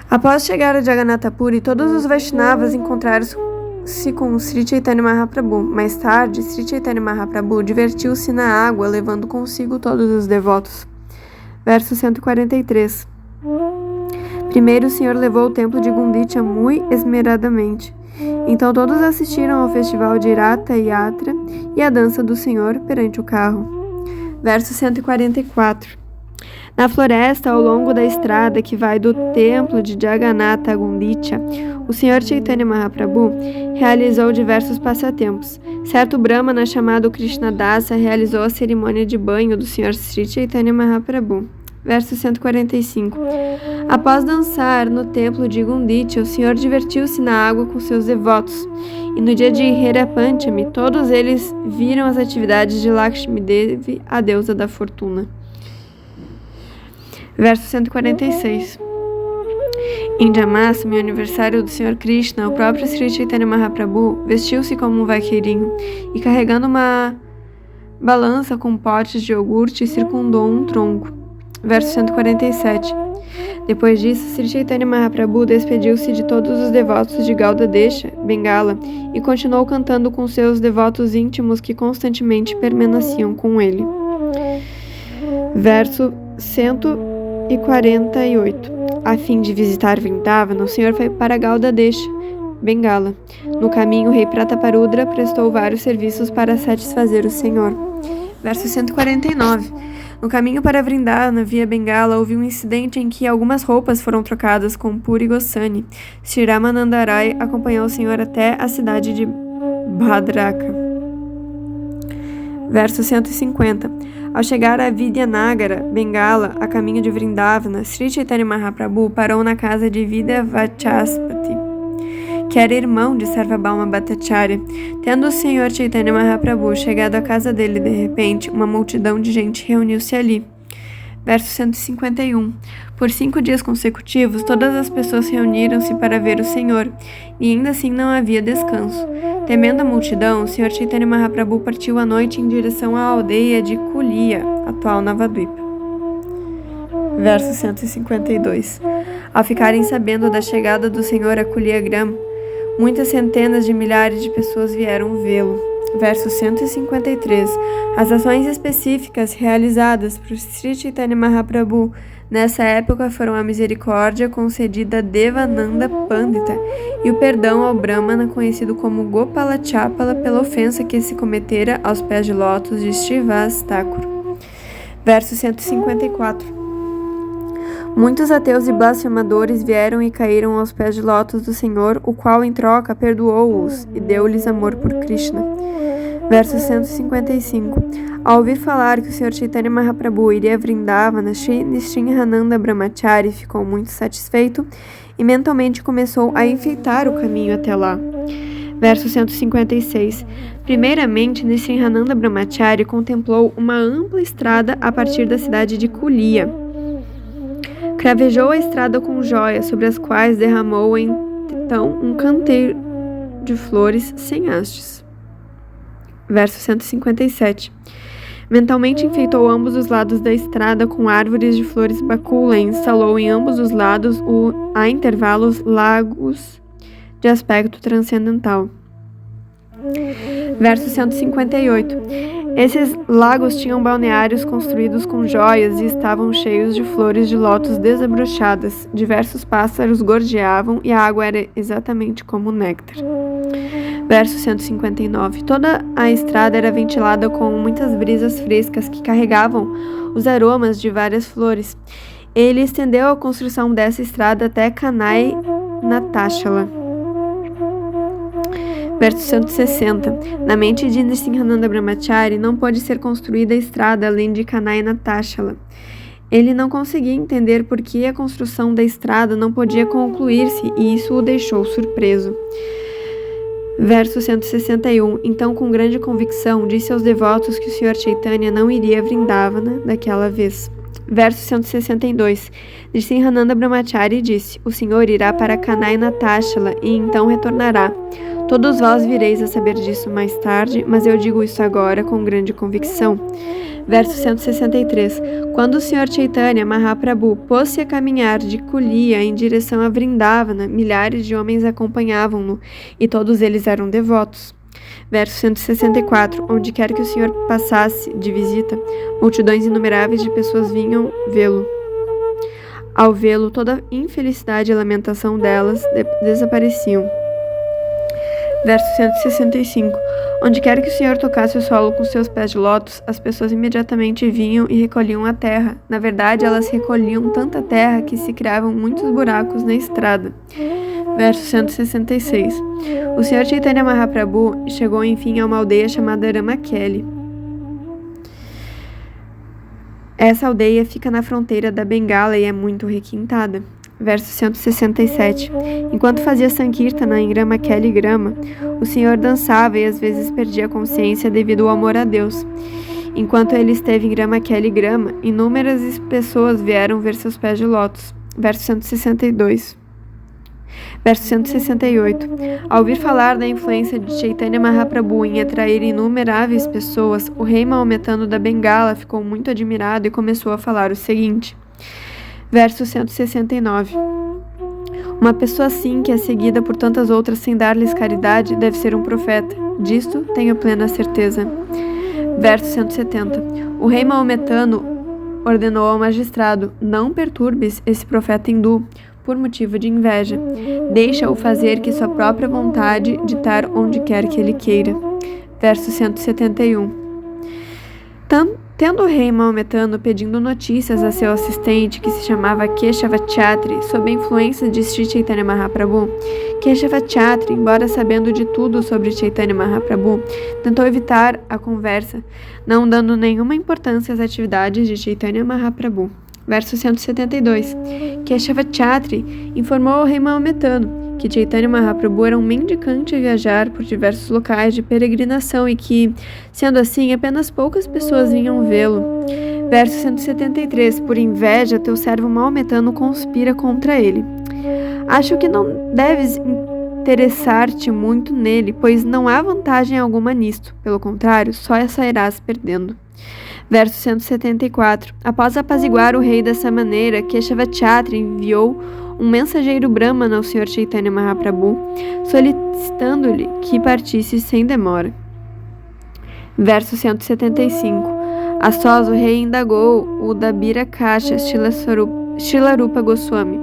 Após chegar a Jagannatha Puri, todos os Vaishnavas encontraram-se com Sri Chaitanya Mahaprabhu. Mais tarde, Sri Chaitanya Mahaprabhu divertiu-se na água, levando consigo todos os devotos. Verso 143. Primeiro o Senhor levou o templo de Gundicha muito esmeradamente. Então todos assistiram ao festival de Ratha Yatra e à dança do Senhor perante o carro. Verso 144. Na floresta, ao longo da estrada que vai do templo de Jagannatha a Gundicha, o Senhor Chaitanya Mahaprabhu realizou diversos passatempos. Certo Brahmana chamado Krishnadasa realizou a cerimônia de banho do Senhor Sri Chaitanya Mahaprabhu. Verso 145. Após dançar no templo de Gundicha, o Senhor divertiu-se na água com seus devotos. E no dia de Hera Panchami, todos eles viram as atividades de Lakshmi Devi, a deusa da fortuna. Verso 146. Em Janmashtami, o aniversário do Senhor Krishna, o próprio Sri Chaitanya Mahaprabhu vestiu-se como um vaqueirinho e, carregando uma balança com potes de iogurte, circundou um tronco. Verso 147. Depois disso, Sri Chaitanya Mahaprabhu despediu-se de todos os devotos de Gauda Desha, Bengala, e continuou cantando com seus devotos íntimos que constantemente permaneciam com ele. Verso 148. A fim de visitar Vrindavana, o Senhor foi para Gauda Desha, Bengala. No caminho, o rei Prataparudra prestou vários serviços para satisfazer o Senhor. Verso 149. No caminho para Vrindavana, via Bengala, houve um incidente em que algumas roupas foram trocadas com Puri Goswami. Sri Ramananda Rai acompanhou o Senhor até a cidade de Bhadraka. Verso 150. Ao chegar a Vidyanagara, Bengala, a caminho de Vrindavana, Sri Chaitanya Mahaprabhu parou na casa de Vidya Vachaspati, que era irmão de Sarvabhauma Bhattacharya. Tendo o Senhor Chaitanya Mahaprabhu chegado à casa dele de repente, uma multidão de gente reuniu-se ali. Verso 151. Por 5 dias consecutivos, todas as pessoas reuniram-se para ver o Senhor, e ainda assim não havia descanso. Temendo a multidão, o Senhor Chaitanya Mahaprabhu partiu à noite em direção à aldeia de Kulia, atual Navadvipa. Verso 152. Ao ficarem sabendo da chegada do Senhor a Kuliagram, muitas centenas de milhares de pessoas vieram vê-lo. Verso 153. As ações específicas realizadas por Sri Chaitanya Mahaprabhu nessa época foram a misericórdia concedida a Devananda Pandita e o perdão ao Brahmana conhecido como Gopala Chapala pela ofensa que se cometera aos pés de lótus de Srivas Thakur. Verso 154. Muitos ateus e blasfemadores vieram e caíram aos pés de lótus do Senhor, o qual, em troca, perdoou-os e deu-lhes amor por Krishna. Verso 155. Ao ouvir falar que o Sr. Chaitanya Mahaprabhu iria a Vrindavana, Shri Nrsimhananda Brahmachari ficou muito satisfeito e mentalmente começou a enfeitar o caminho até lá. Verso 156. Primeiramente, Nrsimhananda Brahmachari contemplou uma ampla estrada a partir da cidade de Kulia. Cravejou a estrada com joias, sobre as quais derramou então um canteiro de flores sem hastes. Verso 157. Mentalmente enfeitou ambos os lados da estrada com árvores de flores bacula e instalou em ambos os lados, a intervalos, lagos de aspecto transcendental. Verso 158. Esses lagos tinham balneários construídos com joias e estavam cheios de flores de lótus desabrochadas. Diversos pássaros gorjeavam e a água era exatamente como néctar. Verso 159. Toda a estrada era ventilada com muitas brisas frescas que carregavam os aromas de várias flores. Ele estendeu a construção dessa estrada até Kanai Natashala. Verso 160. Na mente de Nrsimhananda Brahmachari não pode ser construída estrada além de Kanai Natashala. Ele não conseguia entender por que a construção da estrada não podia concluir-se e isso o deixou surpreso. Verso 161. Então, com grande convicção, disse aos devotos que o Sr. Chaitanya não iria a Vrindavana daquela vez. Verso 162. Nrsimhananda Brahmachari disse: o Senhor irá para Kanai Natashala e então retornará. Todos vós vireis a saber disso mais tarde, mas eu digo isso agora com grande convicção. Verso 163. Quando o Sr. Chaitanya Mahaprabhu pôs-se a caminhar de Kulia em direção a Vrindavana, milhares de homens acompanhavam-no, e todos eles eram devotos. Verso 164. Onde quer que o Senhor passasse de visita, multidões inumeráveis de pessoas vinham vê-lo. Ao vê-lo, toda a infelicidade e lamentação delas desapareciam. Verso 165. Onde quer que o Senhor tocasse o solo com seus pés de lótus, as pessoas imediatamente vinham e recolhiam a terra. Na verdade, elas recolhiam tanta terra que se criavam muitos buracos na estrada. Verso 166. O Sr. Chaitanya Mahaprabhu chegou enfim a uma aldeia chamada Ramakeli. Essa aldeia fica na fronteira da Bengala e é muito requintada. Verso 167. Enquanto fazia Sankirtana em Ramakeli Grama, o Senhor dançava e às vezes perdia a consciência devido ao amor a Deus. Enquanto ele esteve em Ramakeli Grama, inúmeras pessoas vieram ver seus pés de lótus. Verso 162. Verso 168. Ao ouvir falar da influência de Chaitanya Mahaprabhu em atrair inumeráveis pessoas, o rei maometano da Bengala ficou muito admirado e começou a falar o seguinte. Verso 169. Uma pessoa assim, que é seguida por tantas outras sem dar-lhes caridade, deve ser um profeta. Disto tenho plena certeza. Verso 170. O rei maometano ordenou ao magistrado: não perturbes esse profeta hindu por motivo de inveja. Deixa-o fazer que sua própria vontade ditar onde quer que ele queira. Verso 171. Tendo o rei maometano pedindo notícias a seu assistente, que se chamava Keshava Chatri, sob a influência de Sri Chaitanya Mahaprabhu, Keshava Chatri, embora sabendo de tudo sobre Chaitanya Mahaprabhu, tentou evitar a conversa, não dando nenhuma importância às atividades de Chaitanya Mahaprabhu. Verso 172. Keshava Chatri informou ao rei maometano que Chaitanya Mahaprabhu era um mendicante a viajar por diversos locais de peregrinação e que, sendo assim, apenas poucas pessoas vinham vê-lo. Verso 173. Por inveja, teu servo maometano conspira contra ele. Acho que não deves interessar-te muito nele, pois não há vantagem alguma nisto. Pelo contrário, só sairás perdendo. Verso 174. Após apaziguar o rei dessa maneira, Keshava Chatri enviou um mensageiro Brahmana ao Sr. Chaitanya Mahaprabhu, solicitando-lhe que partisse sem demora. Verso 175. A sós o rei indagou o Dabira Kasha Shilarupa Goswami,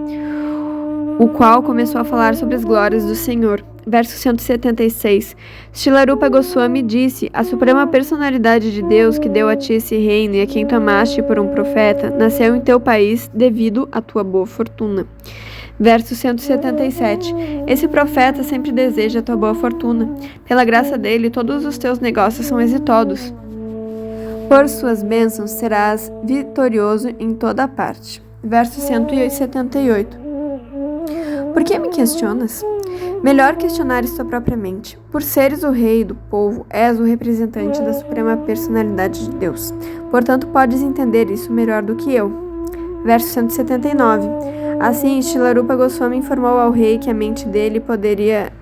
o qual começou a falar sobre as glórias do Senhor. Verso 176. Shilarupa Goswami disse: a suprema personalidade de Deus que deu a ti esse reino e a quem tu amaste por um profeta, nasceu em teu país devido à tua boa fortuna. Verso 177. Esse profeta sempre deseja a tua boa fortuna. Pela graça dele, todos os teus negócios são exitosos. Por suas bênçãos serás vitorioso em toda a parte. Verso 178. Por que me questionas? Melhor questionares tua própria mente. Por seres o rei do povo, és o representante da suprema personalidade de Deus. Portanto, podes entender isso melhor do que eu. Verso 179. Assim, Shilarupa Goswami informou ao rei que a mente dele poderia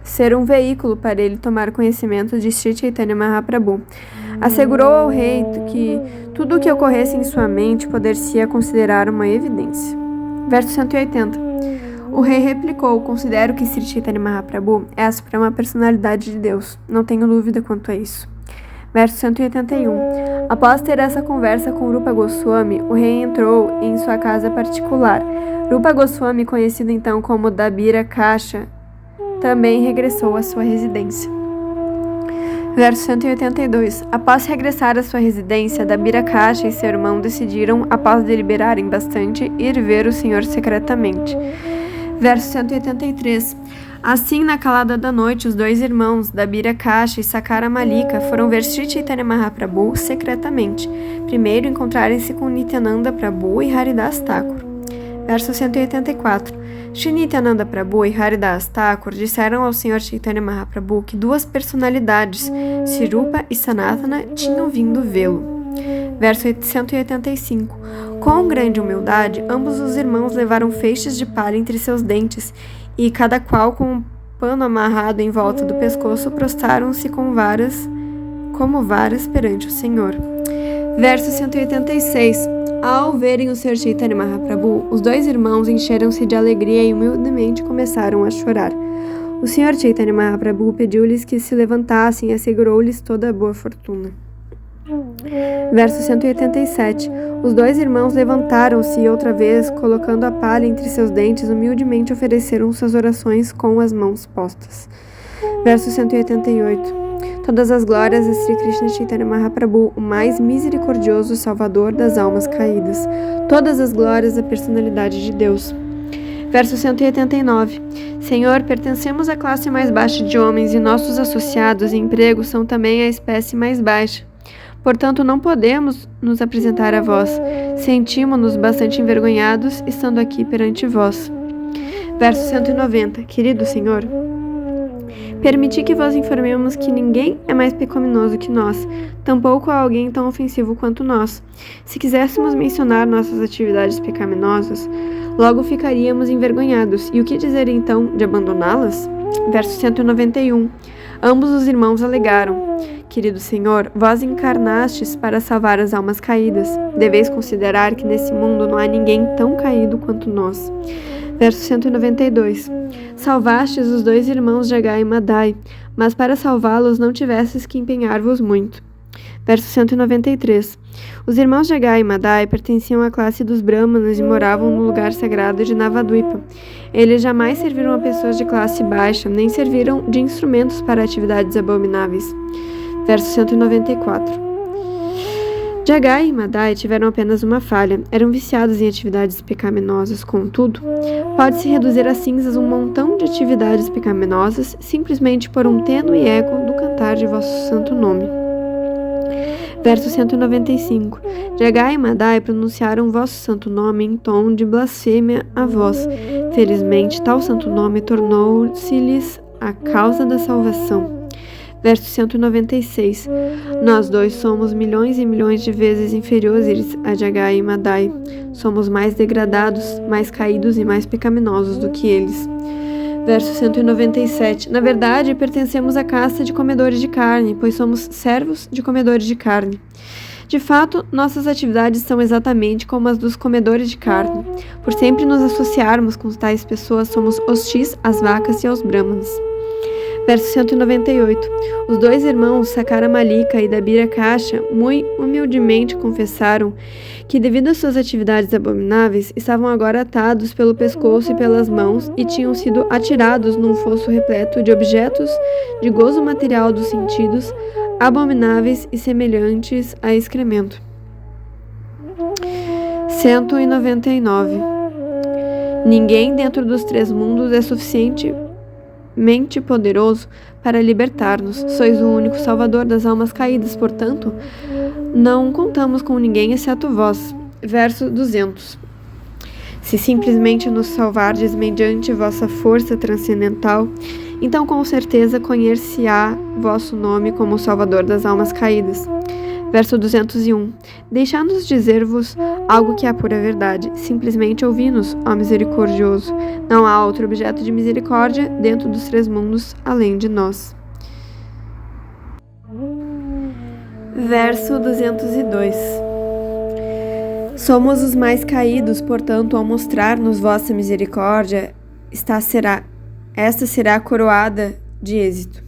ser um veículo para ele tomar conhecimento de Sri Chaitanya Mahaprabhu. Assegurou ao rei que tudo o que ocorresse em sua mente poder-se considerar uma evidência. Verso 180. O rei replicou: considero que Sri Chaitanya Mahaprabhu é a suprema personalidade de Deus. Não tenho dúvida quanto a isso. Verso 181. Após ter essa conversa com Rupa Goswami, o rei entrou em sua casa particular. Rupa Goswami, conhecido então como Dabira Kasha, também regressou à sua residência. Verso 182. Após regressar à sua residência, Dabira Kasha e seu irmão decidiram, após deliberarem bastante, ir ver o Senhor secretamente. Verso 183. Assim, na calada da noite, os 2 irmãos, Dabira Kasha e Sakara Malika, foram ver Sri Chaitanya Mahaprabhu secretamente. Primeiro, encontrarem-se com Nityananda Prabhu e Haridas Thakur. Verso 184. Sri Nityananda Prabhu e Haridas Thakur disseram ao Sr. Chaitanya Mahaprabhu que 2 personalidades, Sirupa e Sanatana, tinham vindo vê-lo. Verso 185. Com grande humildade, ambos os irmãos levaram feixes de palha entre seus dentes e, cada qual com um pano amarrado em volta do pescoço, prostraram-se como varas perante o Senhor. Verso 186. Ao verem o Sr. Chaitanya Mahaprabhu, os 2 irmãos encheram-se de alegria e humildemente começaram a chorar. O Sr. Chaitanya Mahaprabhu pediu-lhes que se levantassem e assegurou-lhes toda a boa fortuna. Verso 187. Os 2 irmãos levantaram-se e outra vez, colocando a palha entre seus dentes, humildemente ofereceram suas orações com as mãos postas. Verso 188. Todas as glórias a Sri Krishna Chaitanya Mahaprabhu, o mais misericordioso Salvador das almas caídas. Todas as glórias à personalidade de Deus. Verso 189. Senhor, pertencemos à classe mais baixa de homens e nossos associados e empregos são também a espécie mais baixa. Portanto, não podemos nos apresentar a vós. Sentimos-nos bastante envergonhados estando aqui perante vós. Verso 190. Querido Senhor, permiti que vos informemos que ninguém é mais pecaminoso que nós, tampouco há alguém tão ofensivo quanto nós. Se quiséssemos mencionar nossas atividades pecaminosas, logo ficaríamos envergonhados. E o que dizer então de abandoná-las? Verso 191. Ambos os irmãos alegaram: Querido Senhor, vós encarnastes para salvar as almas caídas. Deveis considerar que nesse mundo não há ninguém tão caído quanto nós. Verso 192. Salvastes os 2 irmãos Jagai e Madai, mas para salvá-los não tivesses que empenhar-vos muito. Verso 193. Os irmãos Jagai e Madai pertenciam à classe dos Brahmanas e moravam no lugar sagrado de Navadvipa. Eles jamais serviram a pessoas de classe baixa, nem serviram de instrumentos para atividades abomináveis. Verso 194. Jagai e Madai tiveram apenas uma falha, eram viciados em atividades pecaminosas. Contudo, pode-se reduzir a cinzas um montão de atividades pecaminosas simplesmente por um tênue eco do cantar de vosso santo nome. Verso 195. Jagai e Madai pronunciaram vosso santo nome em tom de blasfêmia a vós. Felizmente, tal santo nome tornou-se-lhes a causa da salvação. Verso 196. Nós 2 somos milhões e milhões de vezes inferiores a Jagai e Madai. Somos mais degradados, mais caídos e mais pecaminosos do que eles. Verso 197. Na verdade, pertencemos à casta de comedores de carne, pois somos servos de comedores de carne. De fato, nossas atividades são exatamente como as dos comedores de carne. Por sempre nos associarmos com tais pessoas, somos hostis às vacas e aos brahmanas. Verso 198. Os 2 irmãos, Sakara Malika e Dabira Kasha, muito humildemente confessaram que, devido às suas atividades abomináveis, estavam agora atados pelo pescoço e pelas mãos e tinham sido atirados num fosso repleto de objetos de gozo material dos sentidos, abomináveis e semelhantes a excremento. 199. Ninguém dentro dos 3 mundos é suficientemente poderoso para libertar-nos. Sois o único salvador das almas caídas, portanto, não contamos com ninguém exceto vós. Verso 200. Se simplesmente nos salvardes mediante vossa força transcendental, então com certeza conhecer-se-á vosso nome como o Salvador das almas caídas. Verso 201. Deixai-nos dizer-vos algo que é a pura verdade. Simplesmente ouvi-nos, ó misericordioso. Não há outro objeto de misericórdia dentro dos 3 mundos além de nós. Verso 202. Somos os mais caídos, portanto, ao mostrar-nos vossa misericórdia, esta será coroada de êxito.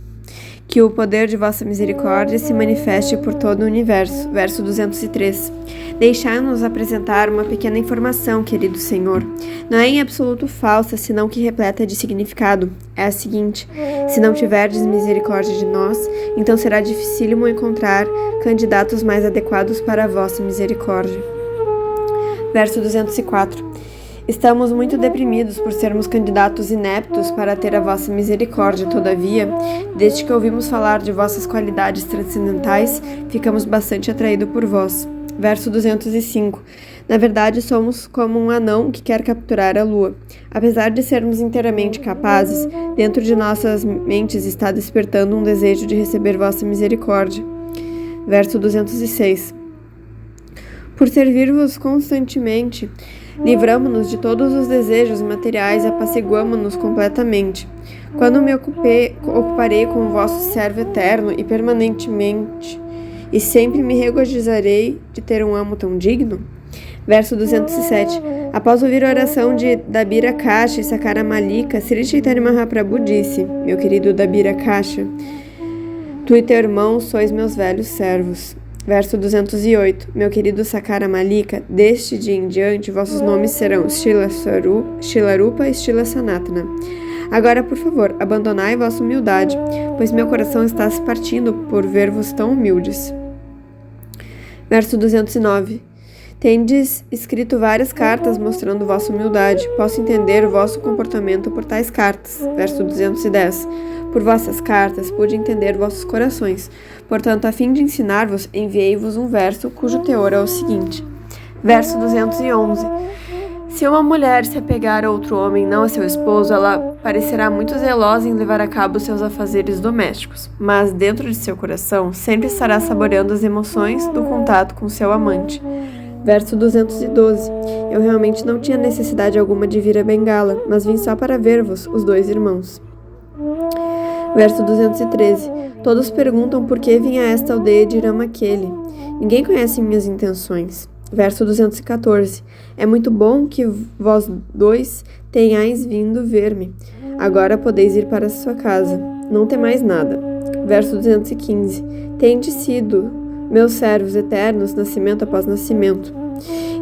Que o poder de vossa misericórdia se manifeste por todo o universo. Verso 203. Deixai-nos apresentar uma pequena informação, querido Senhor. Não é em absoluto falsa, senão que repleta de significado. É a seguinte: se não tiverdes misericórdia de nós, então será dificílimo encontrar candidatos mais adequados para a vossa misericórdia. Verso 204. Estamos muito deprimidos por sermos candidatos ineptos para ter a vossa misericórdia. Todavia, desde que ouvimos falar de vossas qualidades transcendentais, ficamos bastante atraídos por vós. Verso 205. Na verdade, somos como um anão que quer capturar a lua. Apesar de sermos inteiramente capazes, dentro de nossas mentes está despertando um desejo de receber vossa misericórdia. Verso 206. Por servir-vos constantemente, livramo-nos de todos os desejos materiais e apaciguamo-nos completamente. Quando me ocuparei com o vosso servo eterno e permanentemente, e sempre me regozijarei de ter um amo tão digno? Verso 207. Após ouvir a oração de Dabira Kasha e Sakara Malika, Sri Chaitanya Mahaprabhu disse: Meu querido Dabira Kasha, tu e teu irmão sois meus velhos servos. Verso 208. Meu querido Sakara Malika, deste dia em diante, vossos nomes serão Shilarupa e Shila Sanatana. Agora, por favor, abandonai vossa humildade, pois meu coração está se partindo por ver-vos tão humildes. Verso 209. Tendes escrito várias cartas mostrando vossa humildade. Posso entender o vosso comportamento por tais cartas. Verso 210. Por vossas cartas pude entender vossos corações. Portanto, a fim de ensinar-vos, enviei-vos um verso cujo teor é o seguinte. Verso 211. Se uma mulher se apegar a outro homem, não a seu esposo, ela parecerá muito zelosa em levar a cabo seus afazeres domésticos, mas dentro de seu coração sempre estará saboreando as emoções do contato com seu amante. Verso 212. Eu realmente não tinha necessidade alguma de vir a Bengala, mas vim só para ver-vos, os dois irmãos. Verso 213. Todos perguntam por que vim a esta aldeia de Ramakeli. Ninguém conhece minhas intenções. Verso 214. É muito bom que vós dois tenhais vindo ver-me. Agora podeis ir para sua casa. Não temais nada. Verso 215. Tendes sido meus servos eternos, nascimento após nascimento.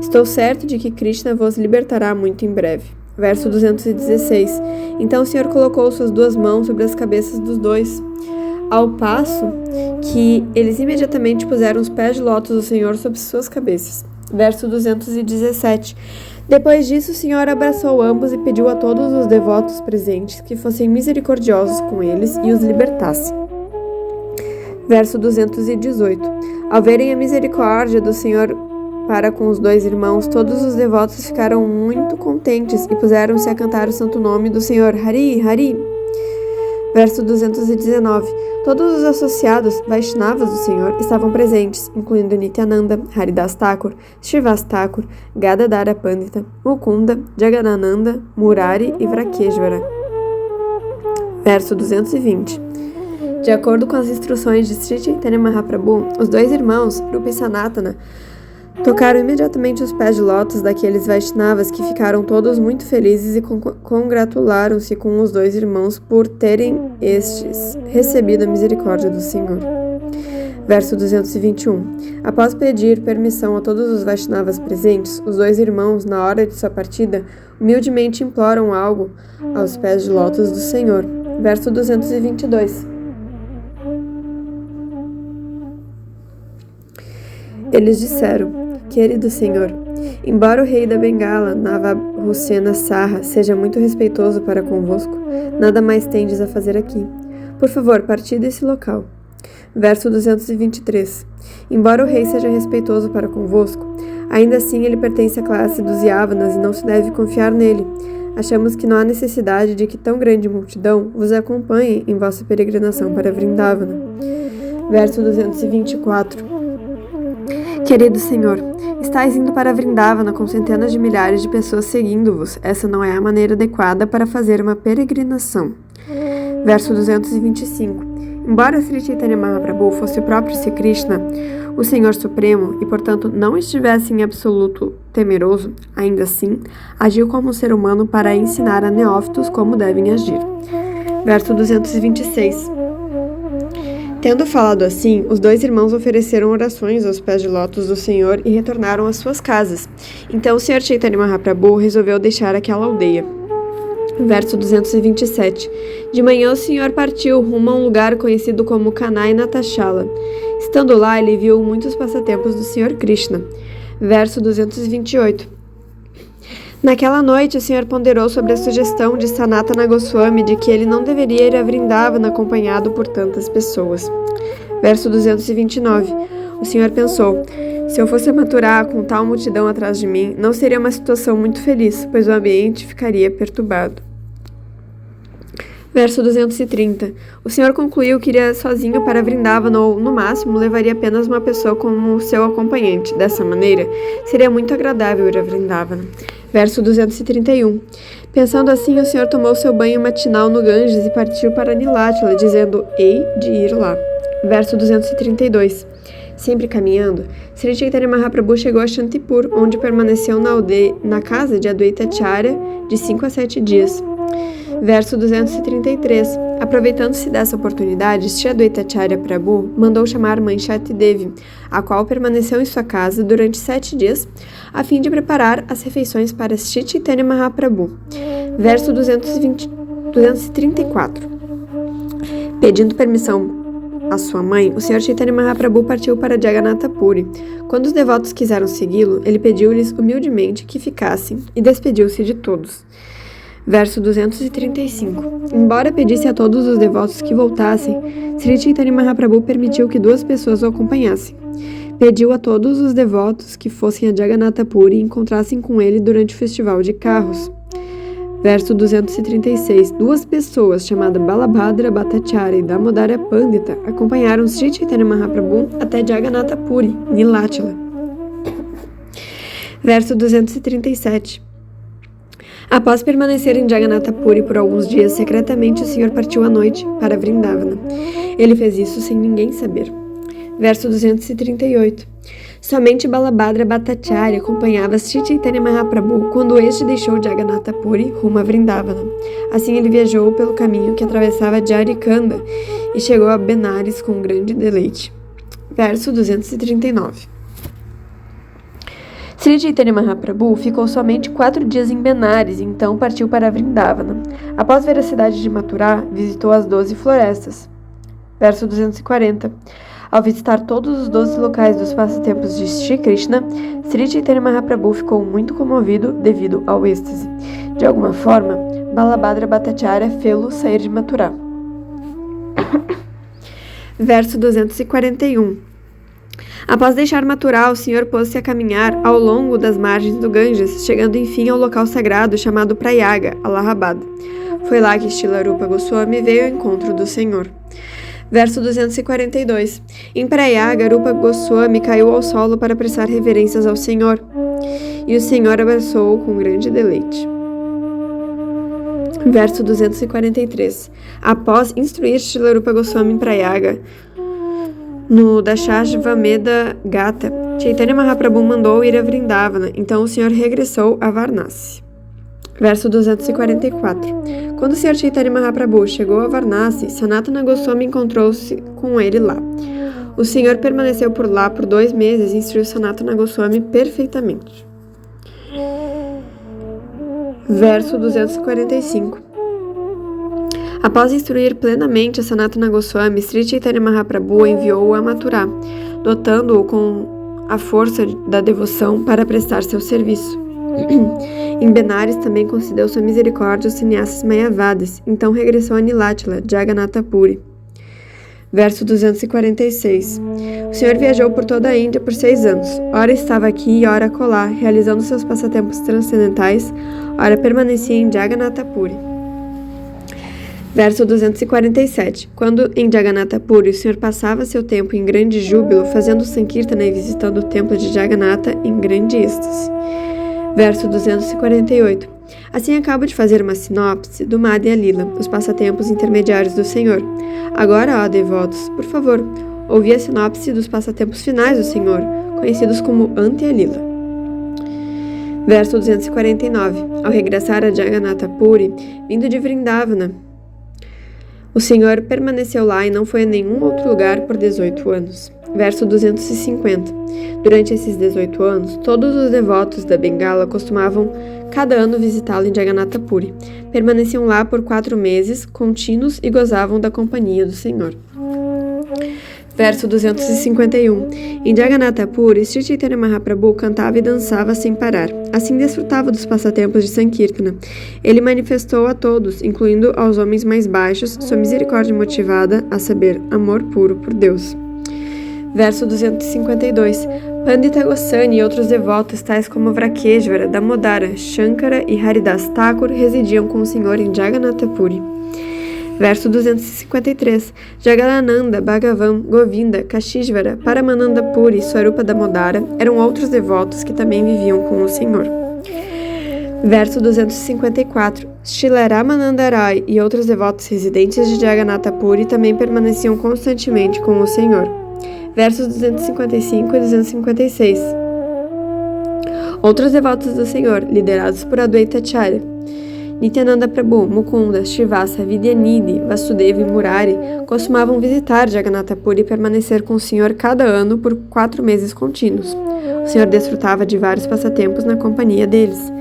Estou certo de que Krishna vos libertará muito em breve. Verso 216. Então o Senhor colocou suas duas mãos sobre as cabeças dos dois, ao passo que eles imediatamente puseram os pés de lótus do Senhor sobre suas cabeças. Verso 217. Depois disso, o Senhor abraçou ambos e pediu a todos os devotos presentes que fossem misericordiosos com eles e os libertassem. Verso 218. Ao verem a misericórdia do Senhor para com os dois irmãos, todos os devotos ficaram muito contentes e puseram-se a cantar o santo nome do Senhor, Hari, Hari. Verso 219. Todos os associados Vaishnavas do Senhor estavam presentes, incluindo Nityananda, Haridas Thakur, Srivas Thakur, Gadadhara Pandita, Mukunda, Jagadananda, Murari e Vrakeshvara. Verso 220. De acordo com as instruções de Sri Chaitanya Mahaprabhu, os dois irmãos, Rupa e Sanatana, tocaram imediatamente os pés de lótus daqueles Vaishnavas que ficaram todos muito felizes e congratularam-se com os dois irmãos por terem estes recebido a misericórdia do Senhor. Verso 221. Após pedir permissão a todos os Vaishnavas presentes, os dois irmãos, na hora de sua partida, humildemente imploram algo aos pés de lótus do Senhor. Verso 222. Eles disseram: Querido Senhor, embora o rei da Bengala, Navabhusena Sarra, seja muito respeitoso para convosco, nada mais tendes a fazer aqui. Por favor, parti desse local. Verso 223. Embora o rei seja respeitoso para convosco, ainda assim ele pertence à classe dos Yavanas e não se deve confiar nele. Achamos que não há necessidade de que tão grande multidão vos acompanhe em vossa peregrinação para Vrindavana. Verso 224. Querido Senhor, estáis indo para Vrindavana com centenas de milhares de pessoas seguindo-vos. Essa não é a maneira adequada para fazer uma peregrinação. Verso 225. Embora Sri Chaitanya Mahaprabhu fosse o próprio Sri Krishna, o Senhor Supremo, e portanto não estivesse em absoluto temeroso, ainda assim, agiu como um ser humano para ensinar a neófitos como devem agir. Verso 226. Tendo falado assim, os dois irmãos ofereceram orações aos pés de lótus do Senhor e retornaram às suas casas. Então o Sr. Chaitanya Mahaprabhu resolveu deixar aquela aldeia. Verso 227. De manhã o Senhor partiu rumo a um lugar conhecido como Kanai Natashala. Estando lá, ele viu muitos passatempos do Sr. Krishna. Verso 228. Naquela noite, o Senhor ponderou sobre a sugestão de Sanatana Goswami de que ele não deveria ir a Vrindavana acompanhado por tantas pessoas. Verso 229. O Senhor pensou: se eu fosse a Mathura com tal multidão atrás de mim, não seria uma situação muito feliz, pois o ambiente ficaria perturbado. Verso 230. O Senhor concluiu que iria sozinho para Vrindavana ou, no máximo, levaria apenas uma pessoa como seu acompanhante. Dessa maneira, seria muito agradável ir a Vrindavana. Verso 231. Pensando assim, o Senhor tomou seu banho matinal no Ganges e partiu para Nilatila, dizendo: hei de ir lá. Verso 232. Sempre caminhando, Sri Chaitanya Mahaprabhu chegou a Shantipur, onde permaneceu na casa de Adwaita Acharya de 5 a 7 dias. Verso 233. Aproveitando-se dessa oportunidade, Sri Adwaita Acharya Prabhu mandou chamar Mãe Shakti Devi, a qual permaneceu em sua casa durante 7 dias, a fim de preparar as refeições para Sri Chaitanya Mahaprabhu. Verso 234. Pedindo permissão a sua mãe, o Sr. Chaitanya Mahaprabhu partiu para Jagannatha Puri. Quando os devotos quiseram segui-lo, ele pediu-lhes humildemente que ficassem e despediu-se de todos. Verso 235. Embora pedisse a todos os devotos que voltassem, Sri Chaitanya Mahaprabhu permitiu que 2 pessoas o acompanhassem. Pediu a todos os devotos que fossem a Jagannatha Puri e encontrassem com ele durante o festival de carros. Verso 236. 2 pessoas, chamadas Balabhadra Bhattacharya e Damodara Pandita, acompanharam Sri Chaitanya Mahaprabhu até Jagannatha Puri, Nilatila. Verso 237. Após permanecer em Jagannatha Puri por alguns dias, secretamente o Senhor partiu à noite para Vrindavana. Ele fez isso sem ninguém saber. Verso 238. Somente Balabhadra Bhattacharya acompanhava Sri Chaitanya Mahaprabhu quando este deixou Jagannatha Puri rumo a Vrindavana. Assim ele viajou pelo caminho que atravessava Jarikanda e chegou a Benares com grande deleite. Verso 239. Sri Chaitanya Mahaprabhu ficou somente 4 dias em Benares e então partiu para Vrindavana. Após ver a cidade de Mathura, visitou as 12 florestas. Verso 240. Ao visitar todos os 12 locais dos passatempos de Shri Krishna, Sri Chaitanya Mahaprabhu ficou muito comovido devido ao êxtase. De alguma forma, Balabhadra Bhattacharya fê-lo sair de Mathura. Verso 241. Após deixar Mathura, o Senhor pôs-se a caminhar ao longo das margens do Ganges, chegando enfim ao local sagrado chamado Prayaga, Allahabad. Foi lá que Srila Rupa Goswami veio ao encontro do Senhor. Verso 242. Em Prayaga, Rupa Goswami caiu ao solo para prestar reverências ao Senhor, e o Senhor abraçou-o com grande deleite. Verso 243. Após instruir Srila Rupa Goswami em Prayaga, no Dashashvamedha Gata, Chaitanya Mahaprabhu mandou ir a Vrindavana, então o Senhor regressou a Varanasi. Verso 244. Quando o Sr. Chaitanya Mahaprabhu chegou a Varanasi, Sanatana Goswami encontrou-se com ele lá. O Senhor permaneceu por lá por 2 meses e instruiu Sanatana Goswami perfeitamente. Verso 245. Após instruir plenamente a Sanatana Goswami, Sri Chaitanya Mahaprabhu enviou-o a Mathura, dotando-o com a força da devoção para prestar seu serviço. Em Benares também concedeu sua misericórdia aos sannyasins mayavadas, então regressou a Nilatila, Jagannatha Puri. Verso 246. O Senhor viajou por toda a Índia por 6 anos. Ora estava aqui e ora acolá, realizando seus passatempos transcendentais, ora permanecia em Jagannatha Puri. Verso 247. Quando em Jagannatha Puri o Senhor passava seu tempo em grande júbilo, fazendo Sankirtana e visitando o templo de Jagannatha em grande êxtase. Verso 248. Assim acabo de fazer uma sinopse do Madhya Lila, os passatempos intermediários do Senhor. Agora, ó devotos, por favor, ouvi a sinopse dos passatempos finais do Senhor, conhecidos como Antya Lila. Verso 249. Ao regressar a Jagannatha Puri, vindo de Vrindavana, o Senhor permaneceu lá e não foi a nenhum outro lugar por 18 anos. Verso 250. Durante esses 18 anos, todos os devotos da Bengala costumavam cada ano visitá-lo em Jagannatha Puri. Permaneciam lá por 4 meses contínuos e gozavam da companhia do Senhor. Verso 251. Em Jagannatha Puri, Sri Chaitanya Mahaprabhu cantava e dançava sem parar. Assim desfrutava dos passatempos de Sankirtana. Ele manifestou a todos, incluindo aos homens mais baixos, sua misericórdia motivada, a saber, amor puro por Deus. Verso 252. Pandita Goswami e outros devotos, tais como Vrakeshvara, Damodara, Shankara e Haridas Thakur, residiam com o Senhor em Jagannatha Puri. Verso 253. Jagadananda, Bhagavan, Govinda, Kashishvara, Paramananda Puri e Swarupa Damodara eram outros devotos que também viviam com o Senhor. Verso 254. Srila Ramananda Rai e outros devotos residentes de Jagannatha Puri também permaneciam constantemente com o Senhor. Versos 255 e 256. Outros devotos do Senhor, liderados por Advaita Acharya, Nityananda Prabhu, Mukunda, Srivasa, Vidyanidhi, Vasudeva e Murari costumavam visitar Jagannatha Puri e permanecer com o Senhor cada ano por 4 meses contínuos. O Senhor desfrutava de vários passatempos na companhia deles.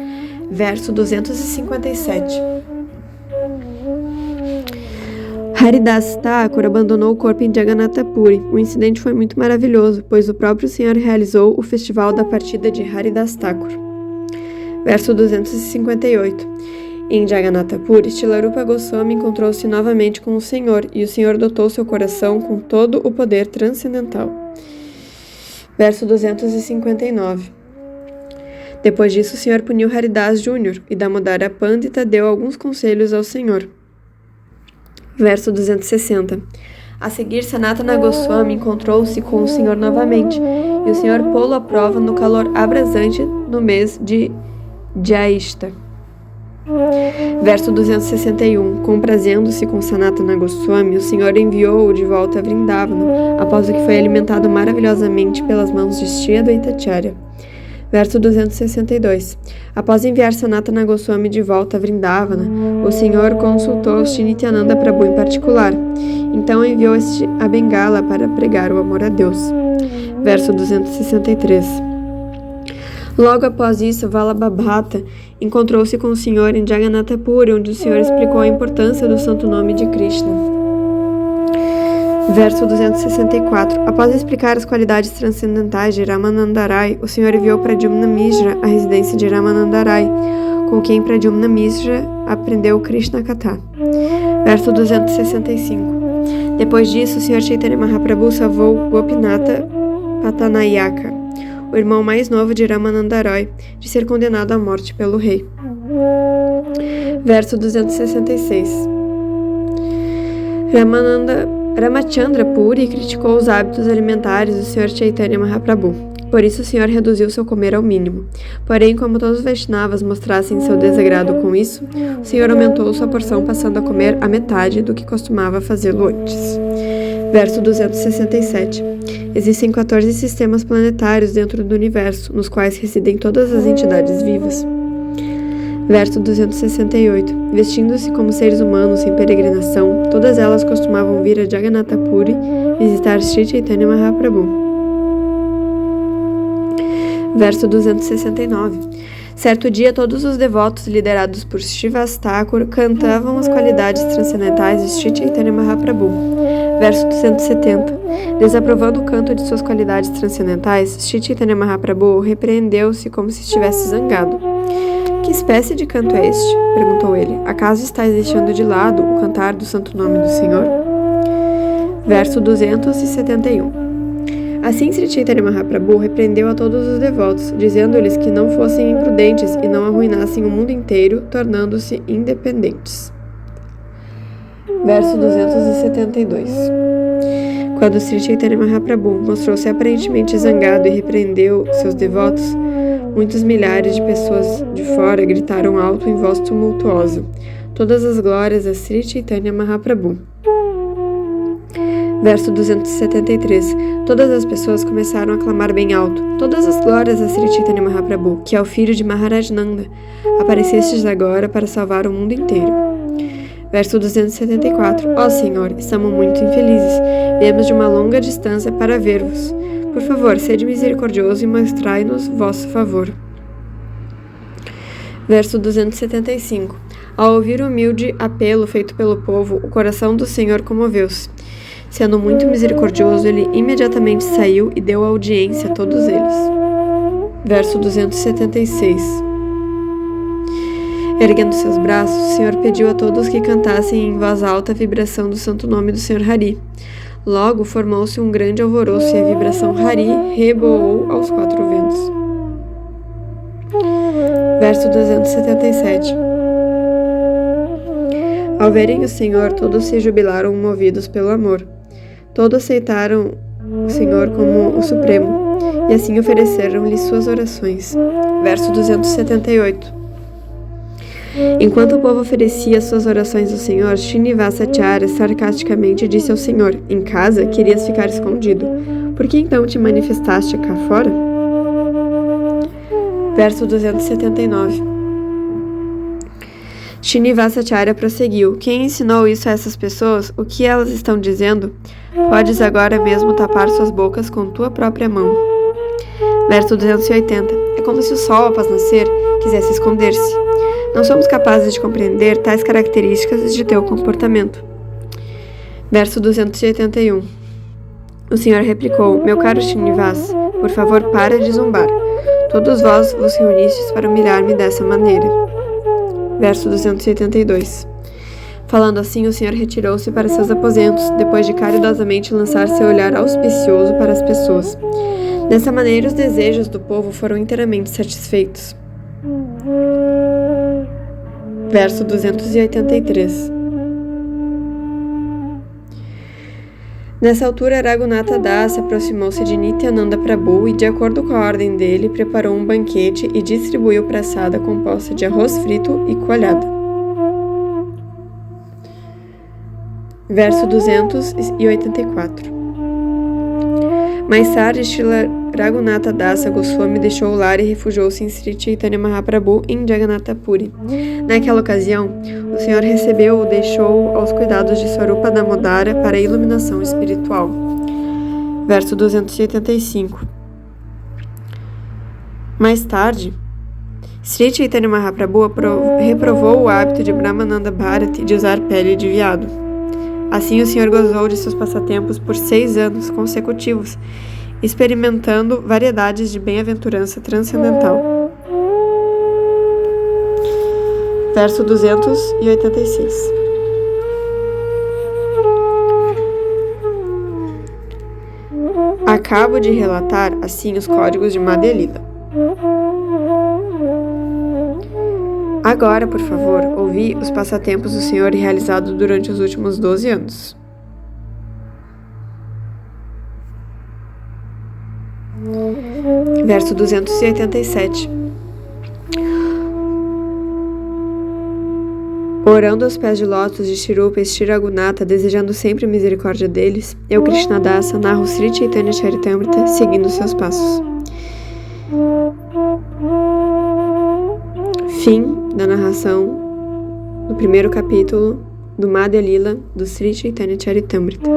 Verso 257. Haridas Thakur abandonou o corpo em Jagannatha Puri. O incidente foi muito maravilhoso, pois o próprio Senhor realizou o festival da partida de Haridas Thakur. Verso 258. Em Jagannatha Puri, Srila Goswami encontrou-se novamente com o Senhor, e o Senhor dotou seu coração com todo o poder transcendental. Verso 259. Depois disso, o Senhor puniu Haridas Jr. e Damodara Pandita deu alguns conselhos ao Senhor. Verso 260. A seguir, Sanatana Goswami encontrou-se com o Senhor novamente, e o Senhor pô-lo à prova no calor abrasante no mês de Jyeshta. Verso 261. Comprazendo-se com Sanatana Goswami, o Senhor enviou-o de volta a Vrindavana, após o que foi alimentado maravilhosamente pelas mãos de Shri Advaita Acharya. Verso 262. Após enviar Sanatana Goswami de volta a Vrindavana, o Senhor consultou Shri Nityananda Prabhu em particular. Então enviou este a Bengala para pregar o amor a Deus. Verso 263. Logo após isso, Vallabhabhata encontrou-se com o Senhor em Jagannatha Puri, onde o Senhor explicou a importância do santo nome de Krishna. Verso 264. Após explicar as qualidades transcendentais de Ramananda Rai, o Senhor enviou Pradyumna Mishra à residência de Ramananda Rai, com quem Pradyumna Mishra aprendeu Krishna Katha. Verso 265. Depois disso, o Senhor Chaitanya Mahaprabhu salvou Gopinatha Patanayaka, o irmão mais novo de Ramananda Rai, de ser condenado à morte pelo rei. Verso 266. Ramachandra Puri criticou os hábitos alimentares do Sr. Chaitanya Mahaprabhu. Por isso o Senhor reduziu seu comer ao mínimo. Porém, como todos os Vaishnavas mostrassem seu desagrado com isso, o Senhor aumentou sua porção, passando a comer a metade do que costumava fazê-lo antes. Verso 267. Existem 14 sistemas planetários dentro do universo, nos quais residem todas as entidades vivas. Verso 268. Vestindo-se como seres humanos em peregrinação, todas elas costumavam vir a Jagannatha Puri visitar Sri Chaitanya Mahaprabhu. Verso 269. Certo dia, todos os devotos liderados por Srivas Thakur cantavam as qualidades transcendentais de Sri Chaitanya Mahaprabhu. Verso 270. Desaprovando o canto de suas qualidades transcendentais, Sri Chaitanya Mahaprabhu repreendeu-se como se estivesse zangado. Que espécie de canto é este? Perguntou ele. Acaso estás deixando de lado o cantar do santo nome do Senhor? Verso 271. Assim Sri Chaitanya Mahaprabhu repreendeu a todos os devotos, dizendo-lhes que não fossem imprudentes e não arruinassem o mundo inteiro, tornando-se independentes. Verso 272. Quando Sri Chaitanya Mahaprabhu mostrou-se aparentemente zangado e repreendeu seus devotos, muitos milhares de pessoas de fora gritaram alto em voz tumultuosa: todas as glórias a Sri Chaitanya Mahaprabhu. Verso 273. Todas as pessoas começaram a clamar bem alto: todas as glórias a Sri Chaitanya Mahaprabhu, que é o filho de Maharaj Nanda. Aparecestes agora para salvar o mundo inteiro. Verso 274. Ó Senhor, estamos muito infelizes. Viemos de uma longa distância para ver-vos. Por favor, sede misericordioso e mostrai-nos vosso favor. Verso 275. Ao ouvir o humilde apelo feito pelo povo, o coração do Senhor comoveu-se. Sendo muito misericordioso, ele imediatamente saiu e deu audiência a todos eles. Verso 276. Erguendo seus braços, o Senhor pediu a todos que cantassem em voz alta a vibração do santo nome do Senhor Hari. Logo formou-se um grande alvoroço e a vibração Hari reboou aos quatro ventos. Verso 277. Ao verem o Senhor, todos se jubilaram movidos pelo amor. Todos aceitaram o Senhor como o Supremo, e assim ofereceram-lhe suas orações. Verso 278. Enquanto o povo oferecia suas orações ao Senhor, Srinivasacharya sarcasticamente disse ao Senhor: em casa querias ficar escondido. Por que então te manifestaste cá fora? Verso 279. Srinivasacharya prosseguiu: quem ensinou isso a essas pessoas? O que elas estão dizendo? Podes agora mesmo tapar suas bocas com tua própria mão. Verso 280. É como se o sol, após nascer, quisesse esconder-se. Não somos capazes de compreender tais características de teu comportamento. Verso 281. O Senhor replicou: meu caro Srinivas, por favor, para de zombar. Todos vós vos reunistes para humilhar-me dessa maneira. Verso 282. Falando assim, o Senhor retirou-se para seus aposentos, depois de caridosamente lançar seu olhar auspicioso para as pessoas. Dessa maneira, os desejos do povo foram inteiramente satisfeitos. Verso 283. Nessa altura, Raghunatha Das aproximou-se de Nityananda Prabhu e, de acordo com a ordem dele, preparou um banquete e distribuiu praçada composta de arroz frito e coalhada. Verso 284. Mais tarde, Srila Raghunatha Dasa Goswami deixou o lar e refugiou-se em Sri Chaitanya Mahaprabhu em Jagannatha Puri. Naquela ocasião, o Senhor recebeu ou deixou aos cuidados de Swarupa Damodara para a iluminação espiritual. Verso 285. Mais tarde, Sri Chaitanya Mahaprabhu reprovou o hábito de Brahmananda Bharati de usar pele de veado. Assim, o Senhor gozou de seus passatempos por 6 anos consecutivos, experimentando variedades de bem-aventurança transcendental. Verso 286. Acabo de relatar, assim, os códigos de Madhya Lila. Agora, por favor, ouvi os passatempos do Senhor realizados durante os últimos 12 anos. Verso 287. Orando aos pés de lótus de Shrupa e Shri Raghunatha, desejando sempre misericórdia deles, eu, Krishnadasa, narro Sri Chaitanya Charitamrita, seguindo seus passos. Fim da narração do primeiro capítulo do Madhya Lila do Sri Chaitanya Charitamrita.